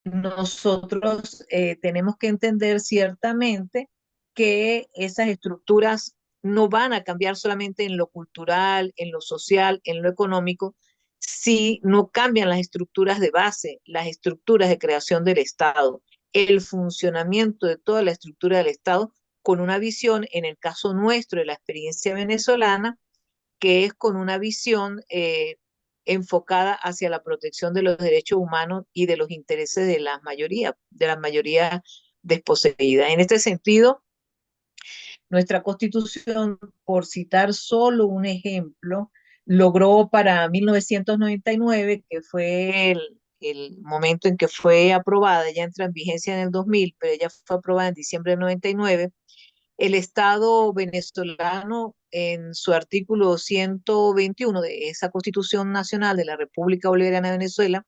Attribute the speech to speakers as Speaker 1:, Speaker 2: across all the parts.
Speaker 1: nosotros tenemos que entender ciertamente que esas estructuras no van a cambiar solamente en lo cultural, en lo social, en lo económico, si no cambian las estructuras de base, las estructuras de creación del Estado, el funcionamiento de toda la estructura del Estado con una visión, en el caso nuestro de la experiencia venezolana, que es con una visión enfocada hacia la protección de los derechos humanos y de los intereses de la mayoría desposeída. En este sentido, nuestra Constitución, por citar solo un ejemplo, logró para 1999, que fue el momento en que fue aprobada, ya entra en vigencia en el 2000, pero ella fue aprobada en diciembre de 99, el Estado venezolano, en su artículo 121 de esa Constitución Nacional de la República Bolivariana de Venezuela,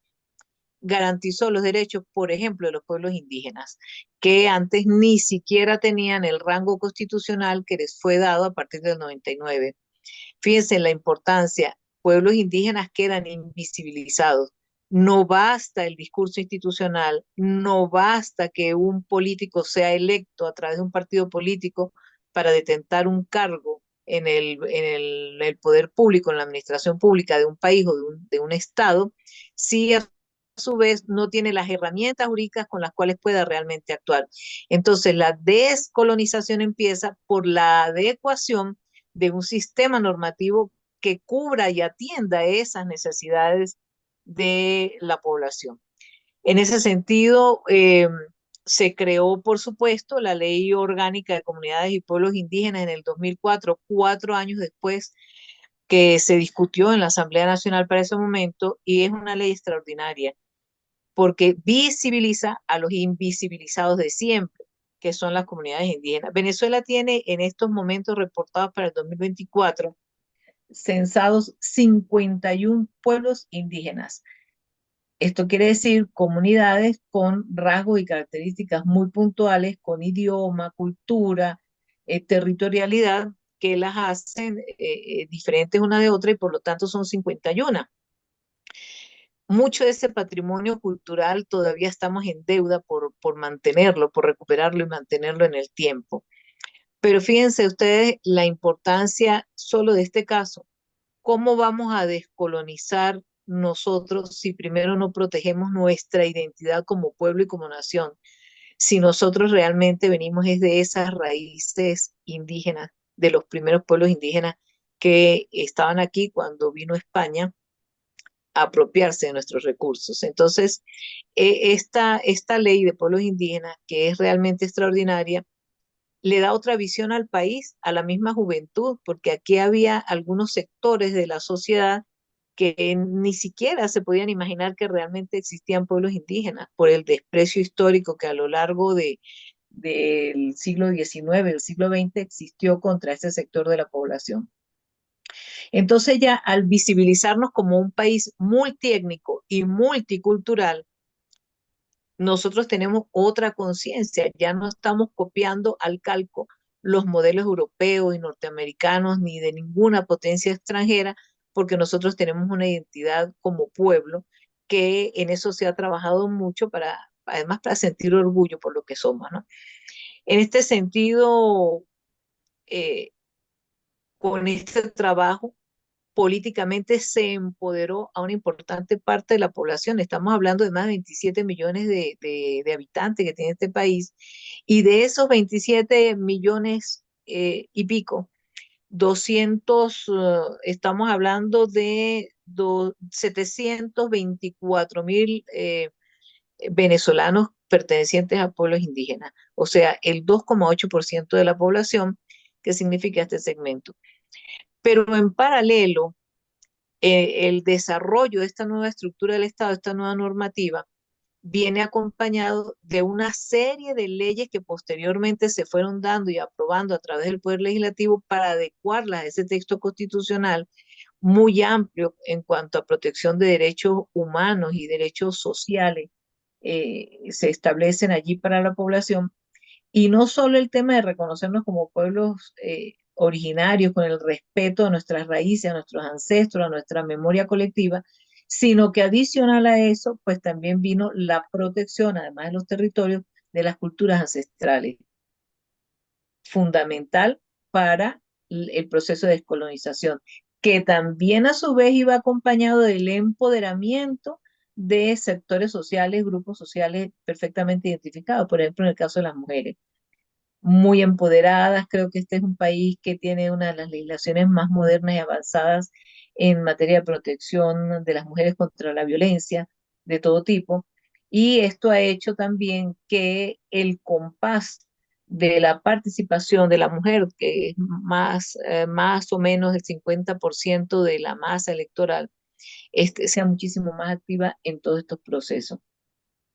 Speaker 1: garantizó los derechos, por ejemplo, de los pueblos indígenas, que antes ni siquiera tenían el rango constitucional que les fue dado a partir del 99. Fíjense en la importancia, pueblos indígenas quedan invisibilizados. No basta el discurso institucional, no basta que un político sea electo a través de un partido político para detentar un cargo en el poder público, en la administración pública de un país o de un estado, si a su vez no tiene las herramientas jurídicas con las cuales pueda realmente actuar. Entonces, la descolonización empieza por la adecuación de un sistema normativo que cubra y atienda esas necesidades de la población. En ese sentido, se creó, por supuesto, la Ley Orgánica de Comunidades y Pueblos Indígenas en el 2004, 4 años después que se discutió en la Asamblea Nacional para ese momento, y es una ley extraordinaria porque visibiliza a los invisibilizados de siempre, que son las comunidades indígenas. Venezuela tiene en estos momentos reportados para el 2024 censados 51 pueblos indígenas. Esto quiere decir comunidades con rasgos y características muy puntuales, con idioma, cultura, territorialidad, que las hacen diferentes una de otra y por lo tanto son 51. Mucho de ese patrimonio cultural todavía estamos en deuda por mantenerlo, por recuperarlo y mantenerlo en el tiempo. Pero fíjense ustedes la importancia solo de este caso. ¿Cómo vamos a descolonizar nosotros si primero no protegemos nuestra identidad como pueblo y como nación? Si nosotros realmente venimos es de esas raíces indígenas, de los primeros pueblos indígenas que estaban aquí cuando vino España a apropiarse de nuestros recursos. Entonces, esta ley de pueblos indígenas, que es realmente extraordinaria, le da otra visión al país, a la misma juventud, porque aquí había algunos sectores de la sociedad que ni siquiera se podían imaginar que realmente existían pueblos indígenas por el desprecio histórico que a lo largo del siglo XIX, del siglo XX existió contra ese sector de la población. Entonces ya al visibilizarnos como un país multiétnico y multicultural, nosotros tenemos otra conciencia, ya no estamos copiando al calco los modelos europeos y norteamericanos ni de ninguna potencia extranjera, porque nosotros tenemos una identidad como pueblo que en eso se ha trabajado mucho además para sentir orgullo por lo que somos, ¿no? En este sentido, eh, con este trabajo, políticamente se empoderó a una importante parte de la población. Estamos hablando de más de 27 millones de habitantes que tiene este país. Y de esos 27 millones y pico, 200, estamos hablando de 724.000 venezolanos pertenecientes a pueblos indígenas. O sea, el 2,8% de la población que significa este segmento. Pero en paralelo, el desarrollo de esta nueva estructura del Estado, esta nueva normativa, viene acompañado de una serie de leyes que posteriormente se fueron dando y aprobando a través del Poder Legislativo para adecuarlas a ese texto constitucional muy amplio en cuanto a protección de derechos humanos y derechos sociales. Se establecen allí para la población. Y no solo el tema de reconocernos como pueblos originarios, con el respeto a nuestras raíces, a nuestros ancestros, a nuestra memoria colectiva, sino que adicional a eso, pues también vino la protección, además de los territorios, de las culturas ancestrales, fundamental para el proceso de descolonización, que también a su vez iba acompañado del empoderamiento de sectores sociales, grupos sociales perfectamente identificados, por ejemplo, en el caso de las mujeres muy empoderadas. Creo que este es un país que tiene una de las legislaciones más modernas y avanzadas en materia de protección de las mujeres contra la violencia de todo tipo. Y esto ha hecho también que el compás de la participación de la mujer, que es más o menos el 50% de la masa electoral, sea muchísimo más activa en todos estos procesos.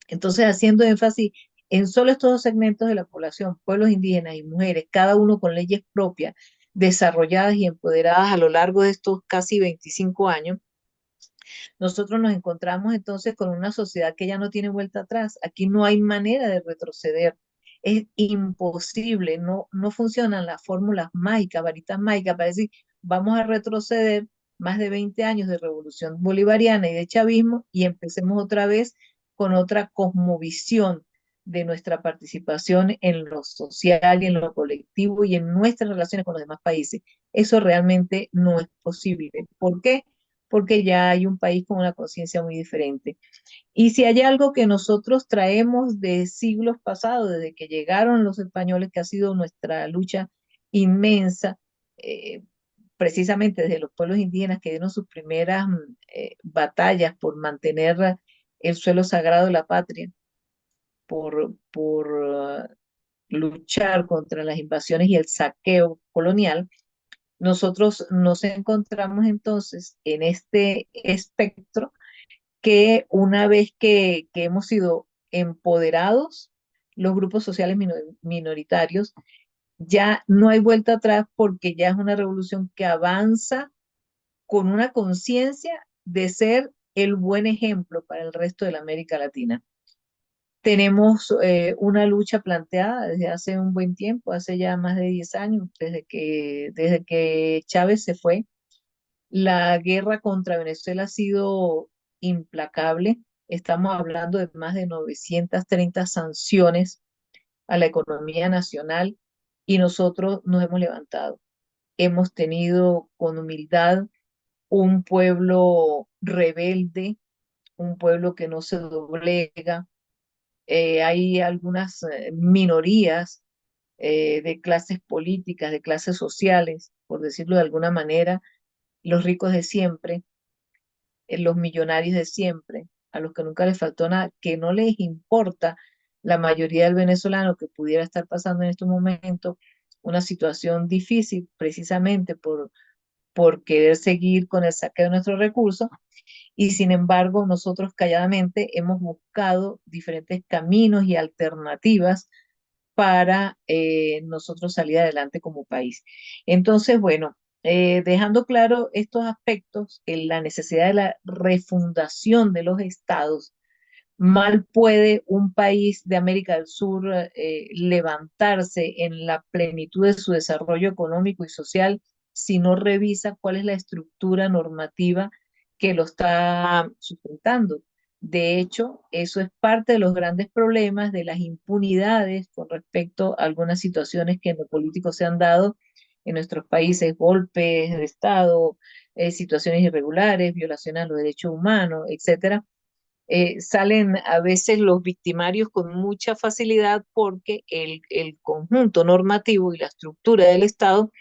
Speaker 1: Entonces, haciendo énfasis en solo estos dos segmentos de la población, pueblos indígenas y mujeres, cada uno con leyes propias, desarrolladas y empoderadas a lo largo de estos casi 25 años, nosotros nos encontramos entonces con una sociedad que ya no tiene vuelta atrás. Aquí no hay manera de retroceder. Es imposible, no funcionan las fórmulas mágicas, varitas mágicas para decir, vamos a retroceder más de 20 años de revolución bolivariana y de chavismo y empecemos otra vez con otra cosmovisión de nuestra participación en lo social y en lo colectivo y en nuestras relaciones con los demás países. Eso realmente no es posible. ¿Por qué? Porque ya hay un país con una conciencia muy diferente. Y si hay algo que nosotros traemos de siglos pasados, desde que llegaron los españoles, que ha sido nuestra lucha inmensa, eh, precisamente desde los pueblos indígenas que dieron sus primeras batallas por mantener el suelo sagrado de la patria, por luchar contra las invasiones y el saqueo colonial, nosotros nos encontramos entonces en este espectro que una vez que hemos sido empoderados, los grupos sociales minoritarios, ya no hay vuelta atrás porque ya es una revolución que avanza con una conciencia de ser el buen ejemplo para el resto de la América Latina. Tenemos una lucha planteada desde hace un buen tiempo, hace ya más de 10 años, desde que Chávez se fue. La guerra contra Venezuela ha sido implacable. Estamos hablando de más de 930 sanciones a la economía nacional y nosotros nos hemos levantado. Hemos tenido con humildad un pueblo rebelde, un pueblo que no se doblega. Hay algunas minorías de clases políticas, de clases sociales, por decirlo de alguna manera, los ricos de siempre, los millonarios de siempre, a los que nunca les faltó nada, que no les importa la mayoría del venezolano que pudiera estar pasando en estos momentos una situación difícil precisamente por querer seguir con el saqueo de nuestros recursos. Y sin embargo, nosotros calladamente hemos buscado diferentes caminos y alternativas para nosotros salir adelante como país. Entonces, bueno, dejando claro estos aspectos, la necesidad de la refundación de los estados, mal puede un país de América del Sur levantarse en la plenitud de su desarrollo económico y social si no revisa cuál es la estructura normativa que lo está sustentando. De hecho, eso es parte de los grandes problemas de las impunidades con respecto a algunas situaciones que en lo político se han dado en nuestros países, golpes de Estado, situaciones irregulares, violaciones a los derechos humanos, etcétera. Salen a veces los victimarios con mucha facilidad porque el conjunto normativo y la estructura del Estado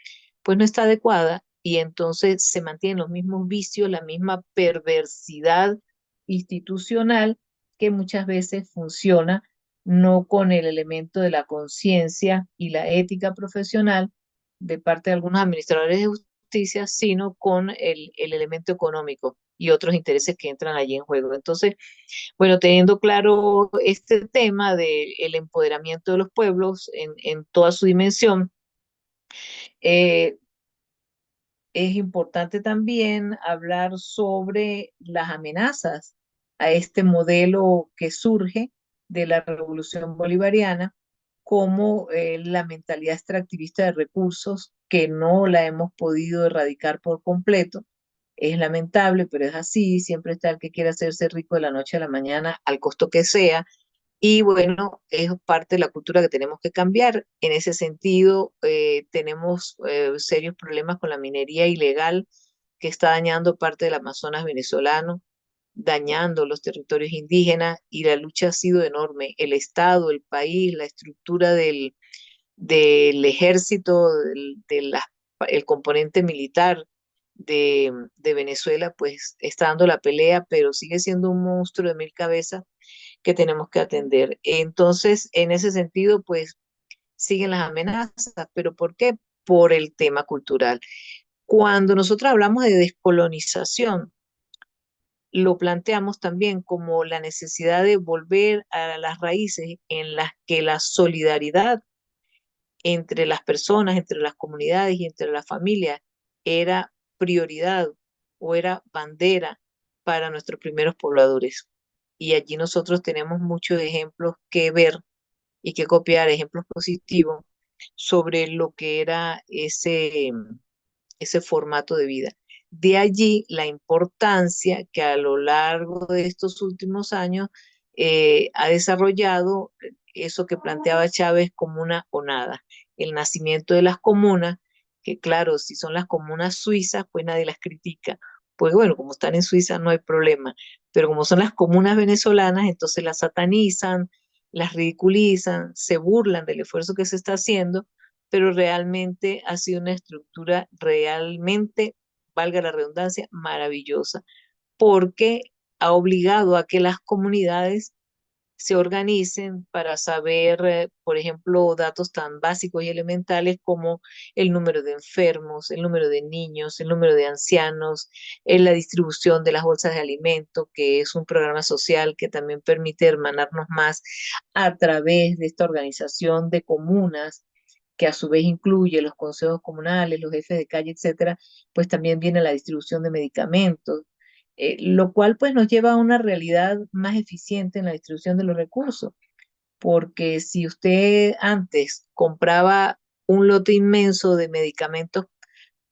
Speaker 1: pues no está adecuada y entonces se mantienen los mismos vicios, la misma perversidad institucional que muchas veces funciona no con el elemento de la conciencia y la ética profesional de parte de algunos administradores de justicia, sino con el elemento económico y otros intereses que entran allí en juego. Entonces, bueno, teniendo claro este tema del empoderamiento de los pueblos en toda su dimensión, eh, es importante también hablar sobre las amenazas a este modelo que surge de la revolución bolivariana, como la mentalidad extractivista de recursos, que no la hemos podido erradicar por completo, Es lamentable, pero es así. Siempre está el que quiere hacerse rico de la noche a la mañana, al costo que sea. Y bueno, es parte de la cultura que tenemos que cambiar. En ese sentido, tenemos serios problemas con la minería ilegal que está dañando parte del Amazonas venezolano, dañando los territorios indígenas, y la lucha ha sido enorme. El Estado, el país, la estructura del ejército, el componente militar de Venezuela, pues está dando la pelea, pero sigue siendo un monstruo de mil cabezas que tenemos que atender. Entonces, en ese sentido, pues siguen las amenazas, pero ¿por qué? Por el tema cultural. Cuando nosotros hablamos de descolonización, lo planteamos también como la necesidad de volver a las raíces en las que la solidaridad entre las personas, entre las comunidades y entre las familias era prioridad o era bandera para nuestros primeros pobladores. Y allí nosotros tenemos muchos ejemplos que ver y que copiar, ejemplos positivos sobre lo que era ese formato de vida. De allí la importancia que a lo largo de estos últimos años ha desarrollado eso que planteaba Chávez como una onada, el nacimiento de las comunas, que claro, si son las comunas suizas, pues nadie las critica. Pues bueno, como están en Suiza no hay problema, pero como son las comunas venezolanas, entonces las satanizan, las ridiculizan, se burlan del esfuerzo que se está haciendo, pero realmente ha sido una estructura realmente, valga la redundancia, maravillosa, porque ha obligado a que las comunidades se organicen para saber, por ejemplo, datos tan básicos y elementales como el número de enfermos, el número de niños, el número de ancianos, la distribución de las bolsas de alimento, que es un programa social que también permite hermanarnos más a través de esta organización de comunas, que a su vez incluye los consejos comunales, los jefes de calle, etcétera. Pues también viene la distribución de medicamentos, lo cual pues nos lleva a una realidad más eficiente en la distribución de los recursos, porque si usted antes compraba un lote inmenso de medicamentos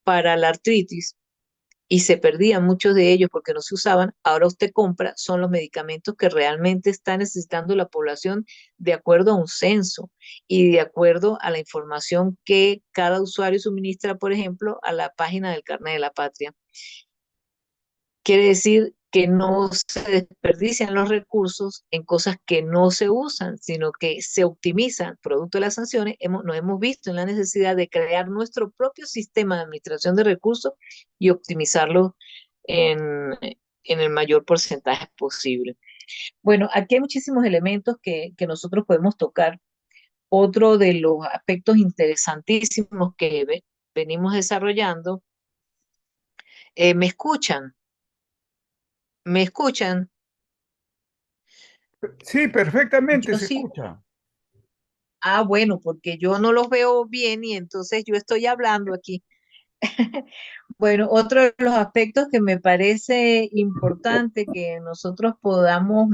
Speaker 1: para la artritis y se perdían muchos de ellos porque no se usaban, ahora usted compra, son los medicamentos que realmente está necesitando la población de acuerdo a un censo y de acuerdo a la información que cada usuario suministra, por ejemplo, a la página del Carnet de la Patria. Quiere decir que no se desperdician los recursos en cosas que no se usan, sino que se optimizan. Producto de las sanciones, nos hemos visto en la necesidad de crear nuestro propio sistema de administración de recursos y optimizarlo en el mayor porcentaje posible. Bueno, aquí hay muchísimos elementos que nosotros podemos tocar. Otro de los aspectos interesantísimos que venimos desarrollando, ¿me escuchan? ¿Me escuchan?
Speaker 2: Sí, perfectamente
Speaker 1: Yo
Speaker 2: se
Speaker 1: sí.
Speaker 2: escucha.
Speaker 1: Ah, bueno, porque yo no los veo bien y entonces yo estoy hablando aquí. Bueno, otro de los aspectos que me parece importante que nosotros podamos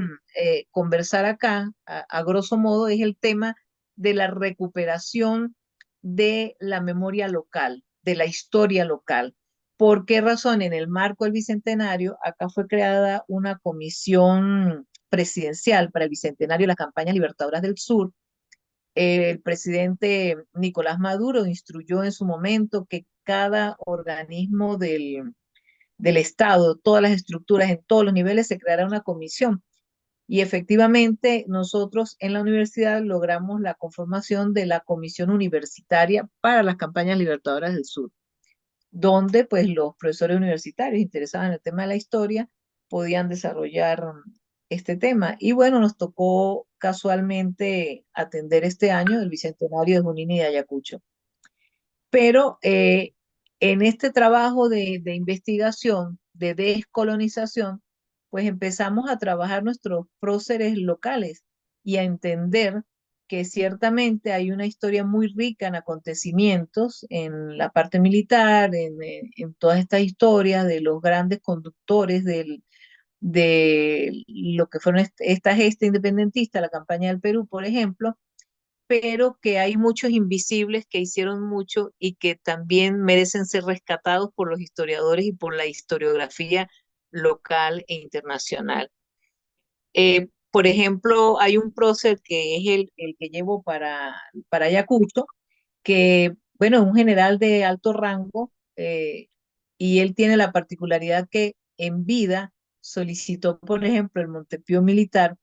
Speaker 1: conversar acá, a grosso modo, es el tema de la recuperación de la memoria local, de la historia local. ¿Por qué razón? En el marco del Bicentenario, acá fue creada una comisión presidencial para el Bicentenario de las Campañas Libertadoras del Sur. El presidente Nicolás Maduro instruyó en su momento que cada organismo del Estado, todas las estructuras en todos los niveles, se creara una comisión. Y efectivamente nosotros en la universidad logramos la conformación de la Comisión Universitaria para las Campañas Libertadoras del Sur, donde pues los profesores universitarios interesados en el tema de la historia podían desarrollar este tema. Y bueno, nos tocó casualmente atender este año el Bicentenario de Junín y de Ayacucho. Pero en este trabajo de investigación, de descolonización, pues empezamos a trabajar nuestros próceres locales y a entender que ciertamente hay una historia muy rica en acontecimientos, en la parte militar, en todas estas historias de los grandes conductores de lo que fueron esta gesta independentista, la campaña del Perú, por ejemplo, pero que hay muchos invisibles que hicieron mucho y que también merecen ser rescatados por los historiadores y por la historiografía local e internacional. Por ejemplo, hay un prócer que es el que llevo para Ayacucho, que, bueno, es un general de alto rango, y él tiene la particularidad que en vida solicitó, por ejemplo, el Montepío Militar,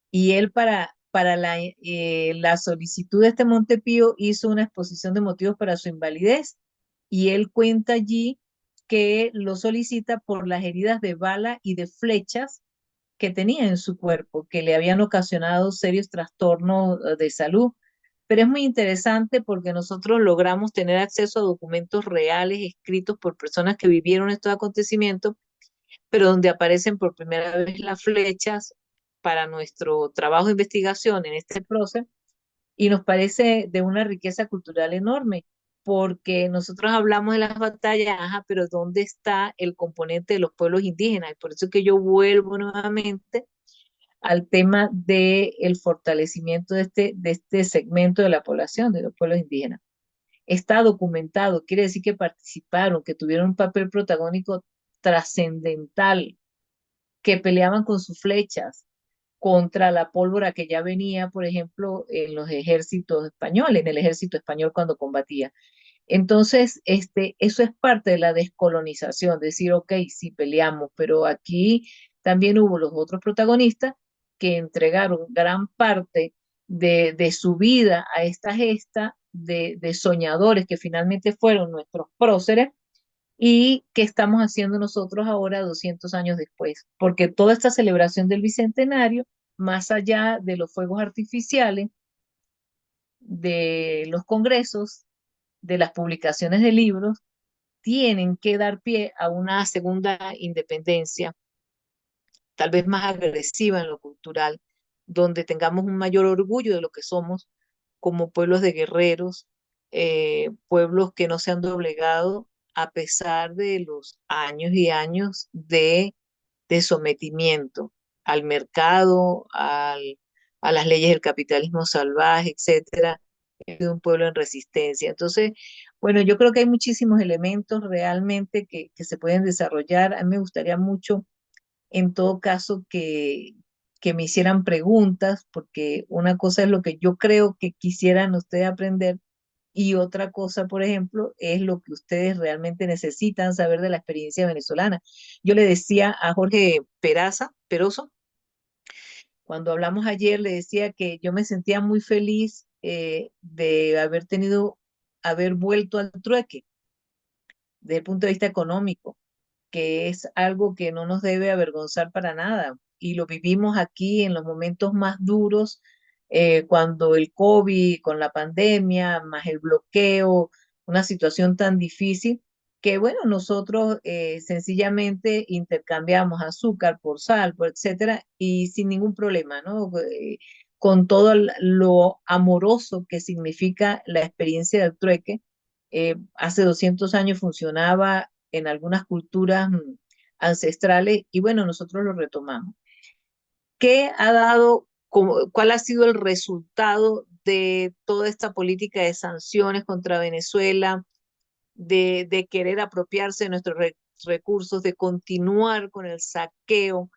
Speaker 1: y él para la solicitud de este Montepío hizo una exposición de motivos para su invalidez, y él cuenta allí que lo solicita por las heridas de bala y de flechas que tenía en su cuerpo, que le habían ocasionado serios trastornos de salud. Pero es muy interesante porque nosotros logramos tener acceso a documentos reales escritos por personas que vivieron estos acontecimientos, pero donde aparecen por primera vez las flechas para nuestro trabajo de investigación en este proceso, y nos parece de una riqueza cultural enorme, porque nosotros hablamos de las batallas, ajá, pero ¿dónde está el componente de los pueblos indígenas? Y por eso es que yo vuelvo nuevamente al tema del fortalecimiento de este segmento de la población, de los pueblos indígenas. Está documentado, quiere decir que participaron, que tuvieron un papel protagónico trascendental, que peleaban con sus flechas contra la pólvora que ya venía, por ejemplo, en los ejércitos españoles, en el ejército español cuando combatía. Entonces, eso es parte de la descolonización, decir, ok, sí peleamos, pero aquí también hubo los otros protagonistas que entregaron gran parte de su vida a esta gesta de soñadores que finalmente fueron nuestros próceres, y que estamos haciendo nosotros ahora 200 años después, porque toda esta celebración del Bicentenario, más allá de los fuegos artificiales, de los congresos, de las publicaciones de libros, tienen que dar pie a una segunda independencia, tal vez más agresiva en lo cultural, donde tengamos un mayor orgullo de lo que somos como pueblos de guerreros, pueblos que no se han doblegado a pesar de los años y años de sometimiento al mercado, a las leyes del capitalismo salvaje, etcétera, de un pueblo en resistencia. Entonces, bueno, yo creo que hay muchísimos elementos realmente que se pueden desarrollar. A mí me gustaría mucho, en todo caso, que me hicieran preguntas, porque una cosa es lo que yo creo que quisieran ustedes aprender, y otra cosa, por ejemplo, es lo que ustedes realmente necesitan saber de la experiencia venezolana. Yo le decía a Jorge Peroso, cuando hablamos ayer, le decía que yo me sentía muy feliz, de haber vuelto al trueque desde el punto de vista económico, que es algo que no nos debe avergonzar para nada. Y lo vivimos aquí en los momentos más duros, cuando el COVID, con la pandemia, más el bloqueo, una situación tan difícil, que bueno, nosotros sencillamente intercambiamos azúcar por sal, por etcétera, y sin ningún problema, ¿no? Con todo lo amoroso que significa la experiencia del trueque. Hace 200 años funcionaba en algunas culturas ancestrales, y bueno, nosotros lo retomamos. ¿Qué ha dado, cuál ha sido el resultado de toda esta política de sanciones contra Venezuela, de querer apropiarse de nuestros recursos, de continuar con el saqueo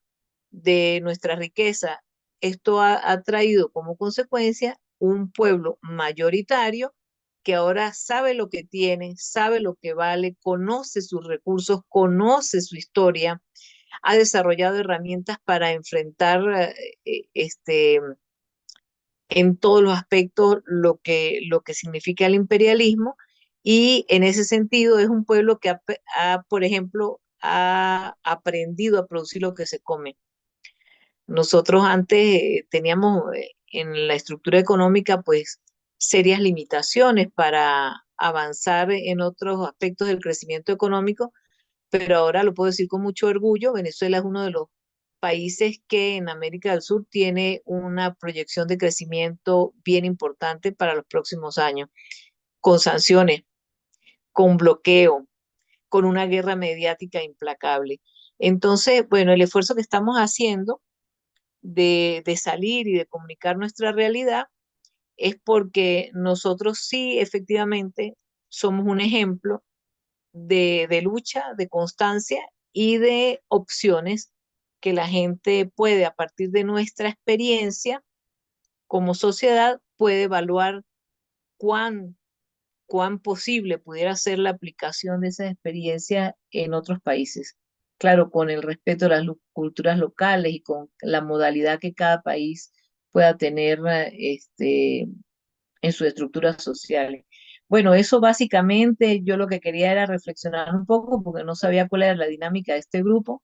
Speaker 1: de nuestra riqueza? Esto ha traído como consecuencia un pueblo mayoritario que ahora sabe lo que tiene, sabe lo que vale, conoce sus recursos, conoce su historia, ha desarrollado herramientas para enfrentar, en todos los aspectos lo que significa el imperialismo, y en ese sentido es un pueblo que por ejemplo, ha aprendido a producir lo que se come. Nosotros antes teníamos, en la estructura económica, pues serias limitaciones para avanzar en otros aspectos del crecimiento económico, pero ahora lo puedo decir con mucho orgullo: Venezuela es uno de los países que en América del Sur tiene una proyección de crecimiento bien importante para los próximos años, con sanciones, con bloqueo, con una guerra mediática implacable. Entonces, bueno, el esfuerzo que estamos haciendo de salir y de comunicar nuestra realidad, es porque nosotros sí efectivamente somos un ejemplo de lucha, de constancia y de opciones que la gente puede, a partir de nuestra experiencia como sociedad, puede evaluar cuán, cuán posible pudiera ser la aplicación de esa experiencia en otros países. Claro, con el respeto a las culturas locales y con la modalidad que cada país pueda tener en sus estructuras sociales. Bueno, eso básicamente yo lo que quería era reflexionar un poco porque no sabía cuál era la dinámica de este grupo.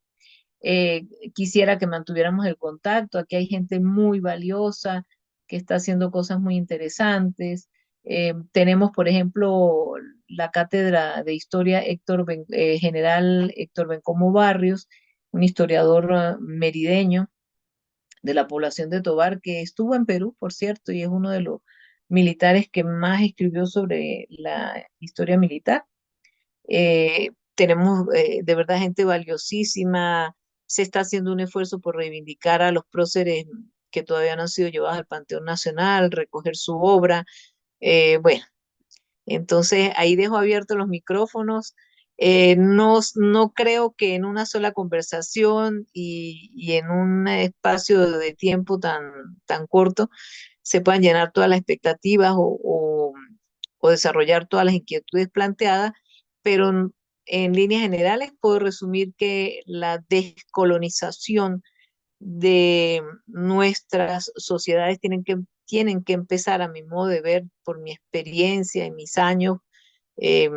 Speaker 1: Quisiera que mantuviéramos el contacto. Aquí hay gente muy valiosa que está haciendo cosas muy interesantes. Tenemos, por ejemplo, la cátedra de historia general Héctor Bencomo Barrios, un historiador merideño de la población de Tobar, que estuvo en Perú, por cierto, y es uno de los militares que más escribió sobre la historia militar. Tenemos de verdad gente valiosísima, se está haciendo un esfuerzo por reivindicar a los próceres que todavía no han sido llevados al Panteón Nacional, recoger su obra. Bueno, entonces ahí dejo abiertos los micrófonos. No creo que en una sola conversación y en un espacio de tiempo tan corto se puedan llenar todas las expectativas o desarrollar todas las inquietudes planteadas, pero en líneas generales puedo resumir que la descolonización de nuestras sociedades tienen que empezar, a mi modo de ver, por mi experiencia en mis años eh,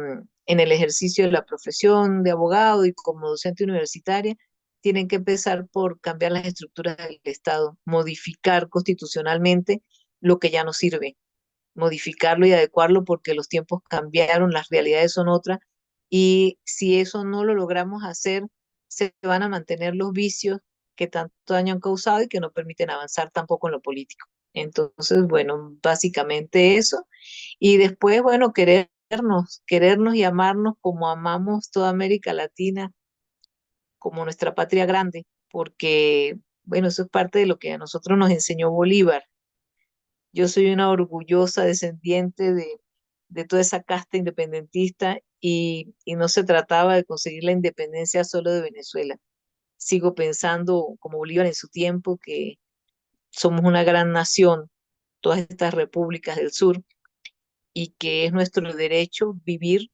Speaker 1: en el ejercicio de la profesión de abogado y como docente universitaria, tienen que empezar por cambiar las estructuras del Estado, modificar constitucionalmente lo que ya no sirve, modificarlo y adecuarlo porque los tiempos cambiaron, las realidades son otras, y si eso no lo logramos hacer, se van a mantener los vicios que tanto daño han causado y que no permiten avanzar tampoco en lo político. Entonces, bueno, básicamente eso. Y después, bueno, querernos y amarnos como amamos toda América Latina, como nuestra patria grande, porque, bueno, eso es parte de lo que a nosotros nos enseñó Bolívar. Yo soy una orgullosa descendiente de toda esa casta independentista y no se trataba de conseguir la independencia solo de Venezuela. Sigo pensando, como Bolívar en su tiempo, que somos una gran nación, todas estas repúblicas del sur, y que es nuestro derecho vivir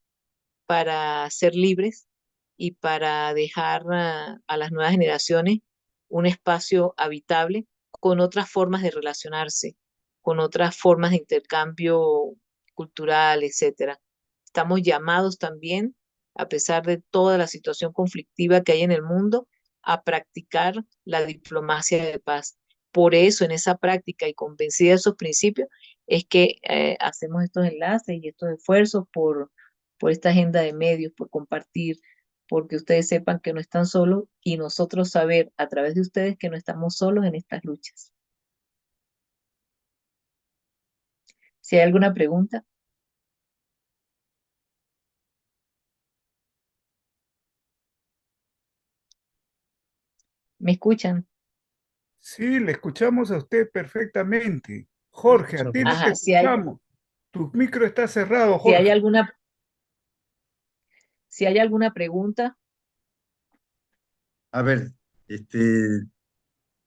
Speaker 1: para ser libres y para dejar a las nuevas generaciones un espacio habitable con otras formas de relacionarse, con otras formas de intercambio cultural, etcétera. Estamos llamados también, a pesar de toda la situación conflictiva que hay en el mundo, a practicar la diplomacia de paz. Por eso, en esa práctica y convencida de esos principios, es que hacemos estos enlaces y estos esfuerzos por esta agenda de medios, por compartir, porque ustedes sepan que no están solos y nosotros saber a través de ustedes que no estamos solos en estas luchas. Si hay alguna pregunta, ¿me escuchan?
Speaker 2: Sí, le escuchamos a usted perfectamente. Jorge, a ti no te
Speaker 1: Ajá,
Speaker 2: escuchamos. Tu micro está cerrado,
Speaker 1: si hay
Speaker 2: Jorge.
Speaker 1: alguna, si hay alguna pregunta,
Speaker 3: A ver, este,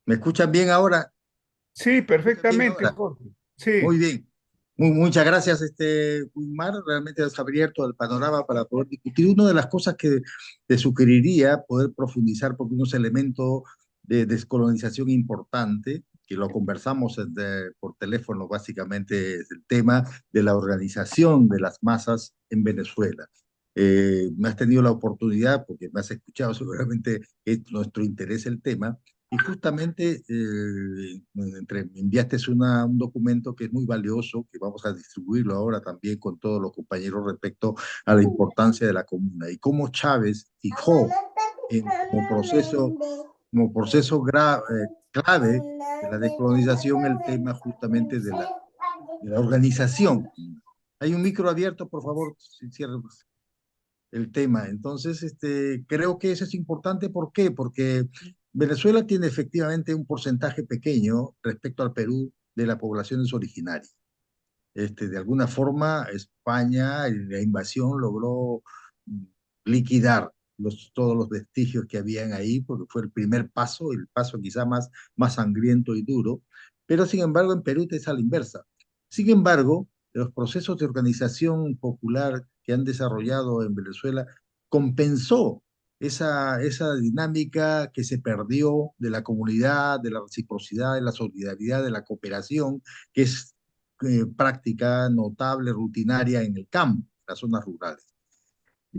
Speaker 3: ¿me escuchan bien ahora?
Speaker 2: Sí,
Speaker 3: ¿Me escuchan bien
Speaker 2: perfectamente,
Speaker 3: ahora?
Speaker 2: Jorge. Sí,
Speaker 3: Muy bien. Muchas gracias, Mar. Realmente has abierto el panorama para poder discutir. Una de las cosas que te sugeriría poder profundizar, porque unos elementos de descolonización importante, que lo conversamos por teléfono, básicamente es el tema de la organización de las masas en Venezuela. Me has tenido la oportunidad, porque me has escuchado, seguramente es nuestro interés el tema, y justamente me enviaste un documento que es muy valioso, que vamos a distribuirlo ahora también con todos los compañeros respecto a la importancia de la comuna y cómo Chávez fijó como proceso clave de la decolonización el tema justamente de la organización. Hay un micro abierto, por favor, si cierra el tema. Entonces, creo que eso es importante. ¿Por qué? Porque Venezuela tiene efectivamente un porcentaje pequeño respecto al Perú de la población es originaria. de alguna forma España, en la invasión, logró liquidar todos los vestigios que habían ahí, porque fue el primer paso, el paso quizá más sangriento y duro, pero sin embargo en Perú es a la inversa. Sin embargo, los procesos de organización popular que han desarrollado en Venezuela compensó esa dinámica que se perdió de la comunidad, de la reciprocidad, de la solidaridad, de la cooperación, que es práctica notable, rutinaria en el campo, en las zonas rurales.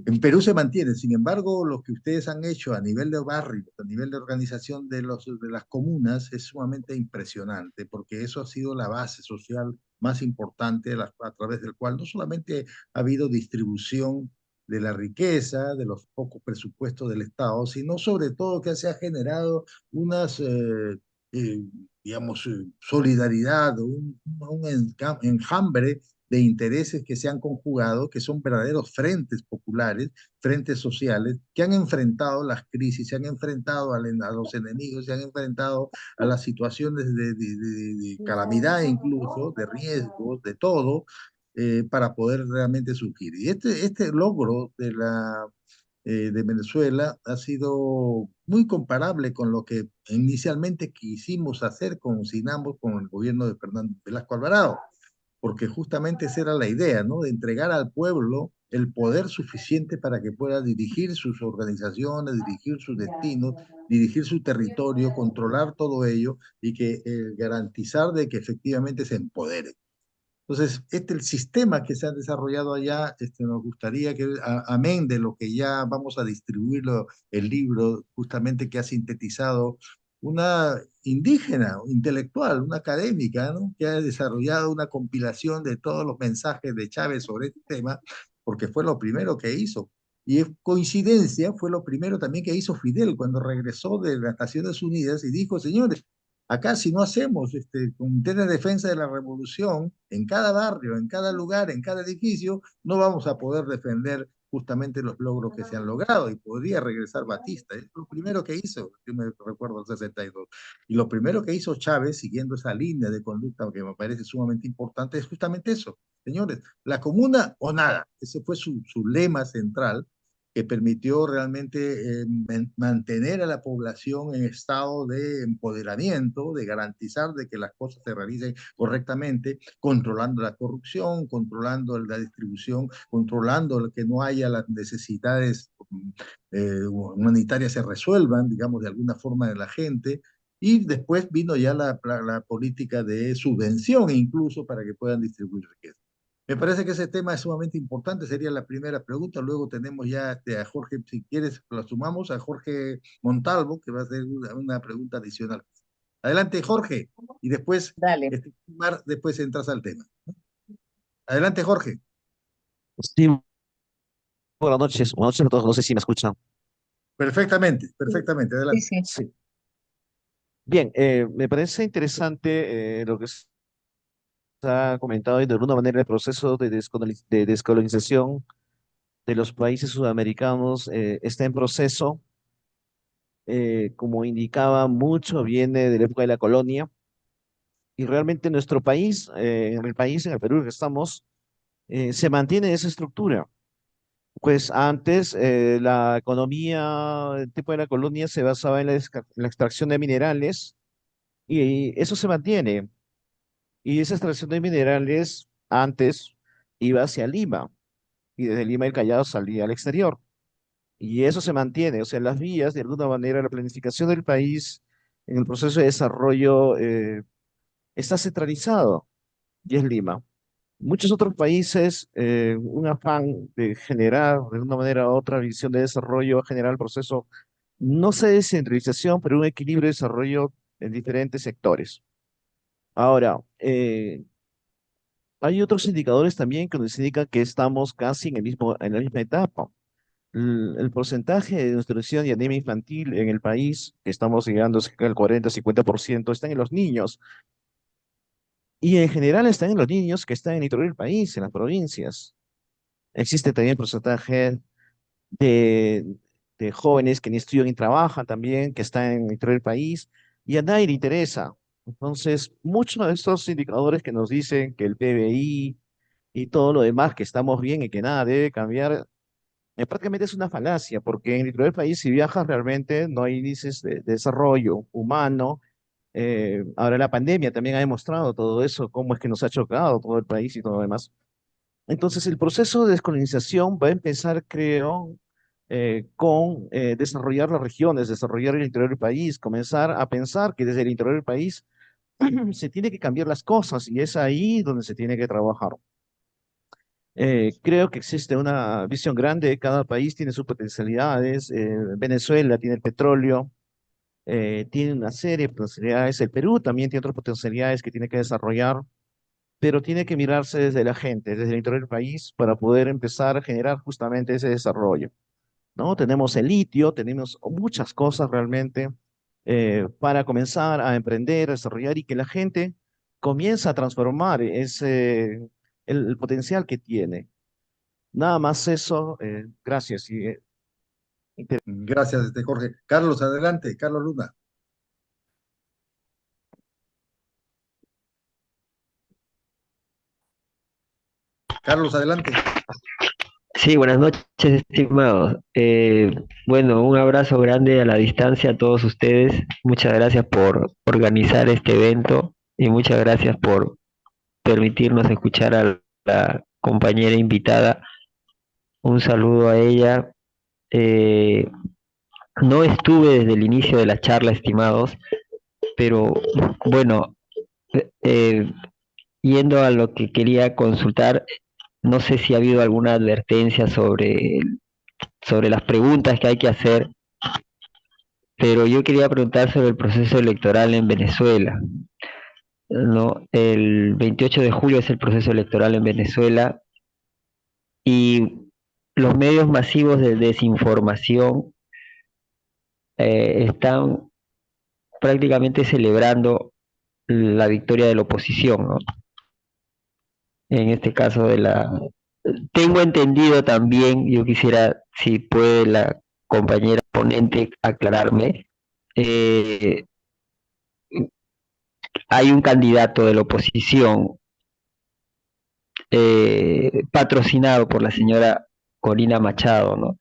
Speaker 3: En Perú se mantiene, sin embargo, lo que ustedes han hecho a nivel de barrio, a nivel de organización de las comunas, es sumamente impresionante, porque eso ha sido la base social más importante a través del cual no solamente ha habido distribución de la riqueza, de los pocos presupuestos del Estado, sino sobre todo que se ha generado unas, eh, digamos, solidaridad, enjambre de intereses que se han conjugado, que son verdaderos frentes populares, frentes sociales, que han enfrentado las crisis, se han enfrentado a los enemigos, se han enfrentado a las situaciones de calamidad incluso, de riesgos, de todo, para poder realmente surgir. Y este logro de Venezuela ha sido muy comparable con lo que inicialmente quisimos hacer, consignamos con el gobierno de Fernando Velasco Alvarado, porque justamente esa era la idea, ¿no? De entregar al pueblo el poder suficiente para que pueda dirigir sus organizaciones, dirigir su destino, dirigir su territorio, controlar todo ello y que garantizar de que efectivamente se empodere. Entonces, el sistema que se ha desarrollado allá, nos gustaría que, amén de lo que ya vamos a distribuirlo, el libro justamente que ha sintetizado una indígena, intelectual, una académica, ¿no? Que ha desarrollado una compilación de todos los mensajes de Chávez sobre este tema, porque fue lo primero que hizo. Y es coincidencia, fue lo primero también que hizo Fidel cuando regresó de las Naciones Unidas y dijo, señores, acá si no hacemos comité de defensa de la revolución en cada barrio, en cada lugar, en cada edificio, no vamos a poder defender justamente los logros que se han logrado y podría regresar Batista. Es lo primero que hizo, yo me recuerdo el 62. Y lo primero que hizo Chávez, siguiendo esa línea de conducta que me parece sumamente importante, es justamente eso. Señores, la comuna o nada. Ese fue su lema central que permitió realmente mantener a la población en estado de empoderamiento, de garantizar de que las cosas se realicen correctamente, controlando la corrupción, controlando la distribución, controlando que no haya las necesidades humanitarias se resuelvan, digamos, de alguna forma de la gente. Y después vino ya la política de subvención incluso para que puedan distribuir riqueza. Me parece que ese tema es sumamente importante, sería la primera pregunta. Luego tenemos ya a Jorge, si quieres, lo sumamos a Jorge Montalvo, que va a hacer una pregunta adicional. Adelante, Jorge, y después,
Speaker 1: Dale.
Speaker 3: Mar, después entras al tema. Adelante, Jorge.
Speaker 4: Sí, buenas noches a todos, no sé si me escuchan.
Speaker 3: Perfectamente, perfectamente,
Speaker 1: Sí,
Speaker 3: adelante.
Speaker 1: sí.
Speaker 4: Sí. Bien, me parece interesante lo que se ha comentado y de alguna manera el proceso de descolonización de los países sudamericanos está en proceso, como indicaba, mucho viene de la época de la colonia y realmente nuestro país, en el Perú que estamos, se mantiene esa estructura. Pues antes la economía, el tipo de la colonia se basaba en en la extracción de minerales y eso se mantiene. Y esa extracción de minerales antes iba hacia Lima y desde Lima el Callao salía al exterior. Y eso se mantiene, o sea, las vías, de alguna manera, la planificación del país en el proceso de desarrollo está centralizado y es Lima. Muchos otros países, un afán de generar de una manera u otra visión de desarrollo, generar el proceso, no sé de descentralización, pero un equilibrio de desarrollo en diferentes sectores. Ahora, hay otros indicadores también que nos indican que estamos casi en la misma etapa. El porcentaje de nutrición y anemia infantil en el país, que estamos llegando cerca del 40-50%, están en los niños. Y en general están en los niños que están en el interior del país, en las provincias. Existe también porcentaje de, jóvenes que ni estudian ni trabajan también, que están en el interior del país, y a nadie le interesa. Entonces, muchos de estos indicadores que nos dicen que el PBI y todo lo demás, que estamos bien y que nada debe cambiar, prácticamente es una falacia, porque en el interior del país, si viajas realmente, no hay índices de desarrollo humano. Ahora la pandemia también ha demostrado todo eso, cómo es que nos ha chocado todo el país y todo lo demás. Entonces, el proceso de descolonización va a empezar, creo, con desarrollar las regiones, desarrollar el interior del país, comenzar a pensar que desde el interior del país se tiene que cambiar las cosas y es ahí donde se tiene que trabajar. Creo que existe una visión grande, cada país tiene sus potencialidades, Venezuela tiene el petróleo, tiene una serie de potencialidades, el Perú también tiene otras potencialidades que tiene que desarrollar, pero tiene que mirarse desde la gente, desde el interior del país, para poder empezar a generar justamente ese desarrollo, ¿no? Tenemos el litio, tenemos muchas cosas realmente para comenzar a emprender, a desarrollar y que la gente comience a transformar el potencial que tiene. Nada más eso, gracias.
Speaker 3: Gracias, Jorge. Carlos, adelante, Carlos Luna. Carlos, adelante.
Speaker 5: Sí, buenas noches, estimados. Bueno, un abrazo grande a la distancia a todos ustedes. Muchas gracias por organizar este evento y muchas gracias por permitirnos escuchar a la compañera invitada. Un saludo a ella. Eh, no estuve desde el inicio de la charla, estimados, pero bueno, eh, yendo a lo que quería consultar, no sé si ha habido alguna advertencia sobre las preguntas que hay que hacer, pero yo quería preguntar sobre el proceso electoral en Venezuela, ¿no? El 28 de julio es el proceso electoral en Venezuela y los medios masivos de desinformación están prácticamente celebrando la victoria de la oposición, ¿no? En este caso de la... Tengo entendido también, yo quisiera, si puede la compañera ponente aclararme, eh, hay un candidato de la oposición patrocinado por la señora Corina Machado, ¿no?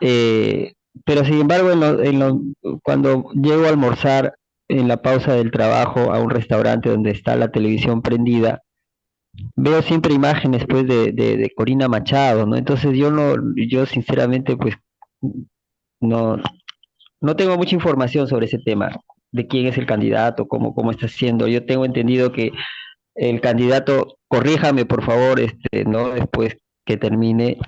Speaker 5: Eh, pero sin embargo, cuando llego a almorzar en la pausa del trabajo a un restaurante donde está la televisión prendida, veo siempre imágenes pues de Corina Machado, ¿no? Entonces yo sinceramente pues no, no tengo mucha información sobre ese tema, de quién es el candidato, cómo está siendo. Yo tengo entendido que el candidato, corríjame por favor, ¿no? Después que termine,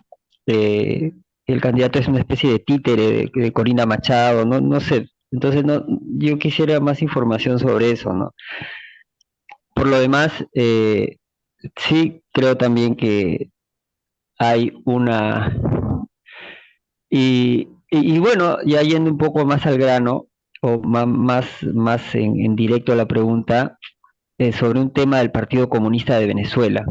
Speaker 5: eh, el candidato es una especie de títere de Corina Machado, no sé. Entonces, no, yo quisiera más información sobre eso, ¿no? Por lo demás, sí creo también que hay una... Y bueno, ya yendo un poco más al grano, o más en directo a la pregunta, sobre un tema del Partido Comunista de Venezuela.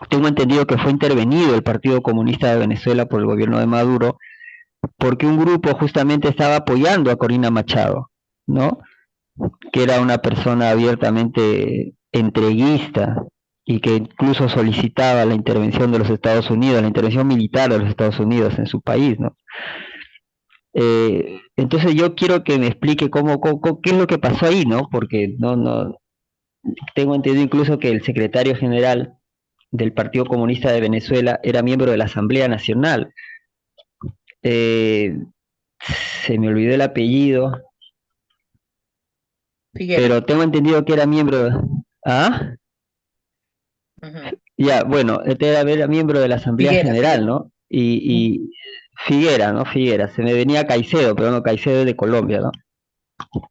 Speaker 5: Tengo entendido que fue intervenido el Partido Comunista de Venezuela por el gobierno de Maduro, porque un grupo justamente estaba apoyando a Corina Machado, ¿no? Que era una persona abiertamente entreguista y que incluso solicitaba la intervención de los Estados Unidos, la intervención militar de los Estados Unidos en su país, ¿no? Entonces yo quiero que me explique qué es lo que pasó ahí, ¿no? Porque no tengo entendido incluso que el secretario general del Partido Comunista de Venezuela era miembro de la Asamblea Nacional. Eh, Se me olvidó el apellido,
Speaker 1: Figuera.
Speaker 5: pero tengo entendido que era miembro. ¿Ah?
Speaker 1: Ujú.
Speaker 5: Ya, bueno, era miembro de la Asamblea
Speaker 1: Figuera,
Speaker 5: General,
Speaker 1: Figuera.
Speaker 5: ¿no? Y Figuera, ¿no? Figuera, se me venía Caicedo, pero no, Caicedo es de Colombia, ¿no?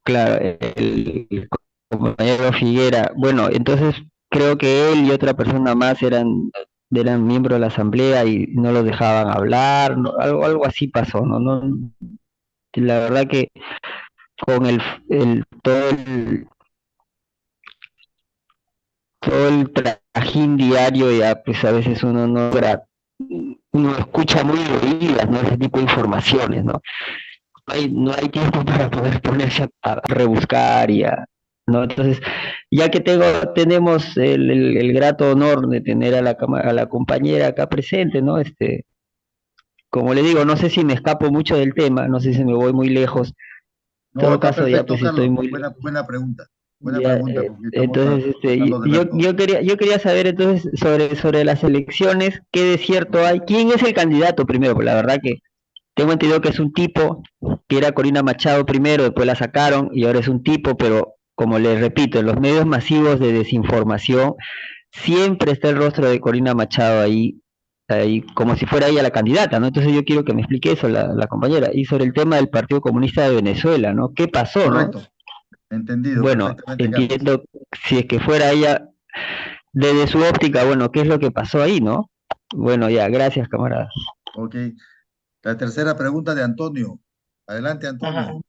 Speaker 5: Claro, el compañero Figuera. Bueno, entonces creo que él y otra persona más eran miembros de la asamblea y no los dejaban hablar, ¿no? Algo así pasó, ¿no? La verdad que con todo el trajín diario ya pues a veces uno escucha muy de oídas, ¿no? Ese tipo de informaciones, ¿no? no hay tiempo para poder ponerse a rebuscar ¿no? Entonces, ya que tenemos el grato honor de tener a la compañera acá presente, ¿no? Como le digo, no sé si me escapo mucho del tema, no sé si me voy muy lejos. En
Speaker 3: No,
Speaker 5: todo
Speaker 3: está
Speaker 5: caso, ya
Speaker 3: perfecto,
Speaker 5: pues si estoy
Speaker 3: Carlos.
Speaker 5: muy
Speaker 3: Buena, buena pregunta. Buena
Speaker 5: ya,
Speaker 3: pregunta, porque estamos
Speaker 5: entonces,
Speaker 3: tratando de ver todo.
Speaker 5: yo quería saber entonces sobre las elecciones, qué de cierto hay, quién es el candidato primero, pues la verdad que tengo entendido que es un tipo, que era Corina Machado primero, después la sacaron y ahora es un tipo, pero como les repito, en los medios masivos de desinformación siempre está el rostro de Corina Machado ahí como si fuera ella la candidata, ¿no? Entonces yo quiero que me explique eso la compañera. Y sobre el tema del Partido Comunista de Venezuela, ¿no? ¿Qué pasó, no?
Speaker 3: Correcto, entendido
Speaker 5: Bueno,
Speaker 3: perfectamente, Carlos.
Speaker 5: entiendo si es que fuera ella, desde su óptica, bueno, ¿qué es lo que pasó ahí, no? Bueno, ya, gracias, camaradas.
Speaker 3: Ok. La tercera pregunta de Antonio. Adelante,
Speaker 1: Ajá.
Speaker 3: Antonio.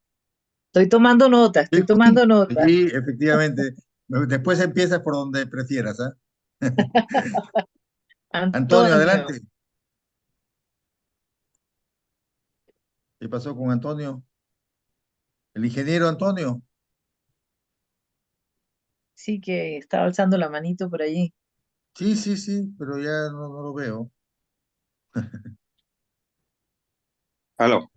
Speaker 1: Estoy tomando nota, estoy
Speaker 3: Bien,
Speaker 1: tomando nota.
Speaker 3: sí, efectivamente. Después empiezas por donde prefieras, ¿ah? Antonio,
Speaker 1: Antonio,
Speaker 3: adelante. ¿Qué pasó con Antonio? El ingeniero Antonio.
Speaker 1: sí que estaba alzando la manito por allí.
Speaker 3: Sí, sí, sí, pero ya no lo veo.
Speaker 6: Aló,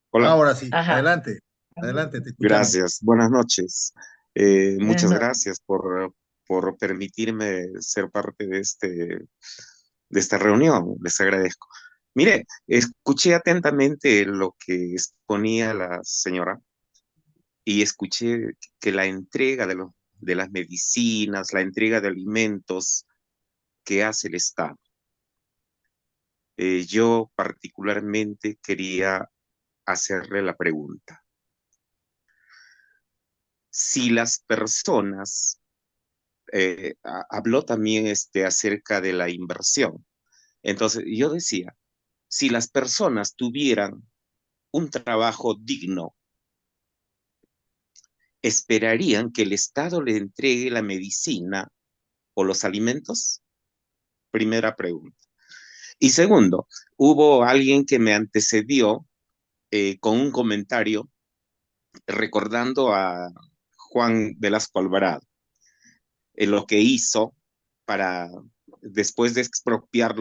Speaker 6: hola,
Speaker 3: Ahora sí,
Speaker 1: Ajá.
Speaker 3: adelante. Adelante, te escuchamos.
Speaker 6: gracias, buenas noches.
Speaker 1: Buenas
Speaker 6: Muchas
Speaker 1: noches.
Speaker 6: gracias por permitirme ser parte de esta reunión, les agradezco. Mire, escuché atentamente lo que exponía la señora y escuché que la entrega de las medicinas, la entrega de alimentos que hace el Estado. Yo particularmente quería hacerle la pregunta. Si las personas habló también acerca de la inversión. Entonces, yo decía, si las personas tuvieran un trabajo digno, ¿esperarían que el Estado le entregue la medicina o los alimentos? Primera pregunta. Y segundo, hubo alguien que me antecedió con un comentario recordando a Juan Velasco Alvarado, lo que hizo para, después de expropiar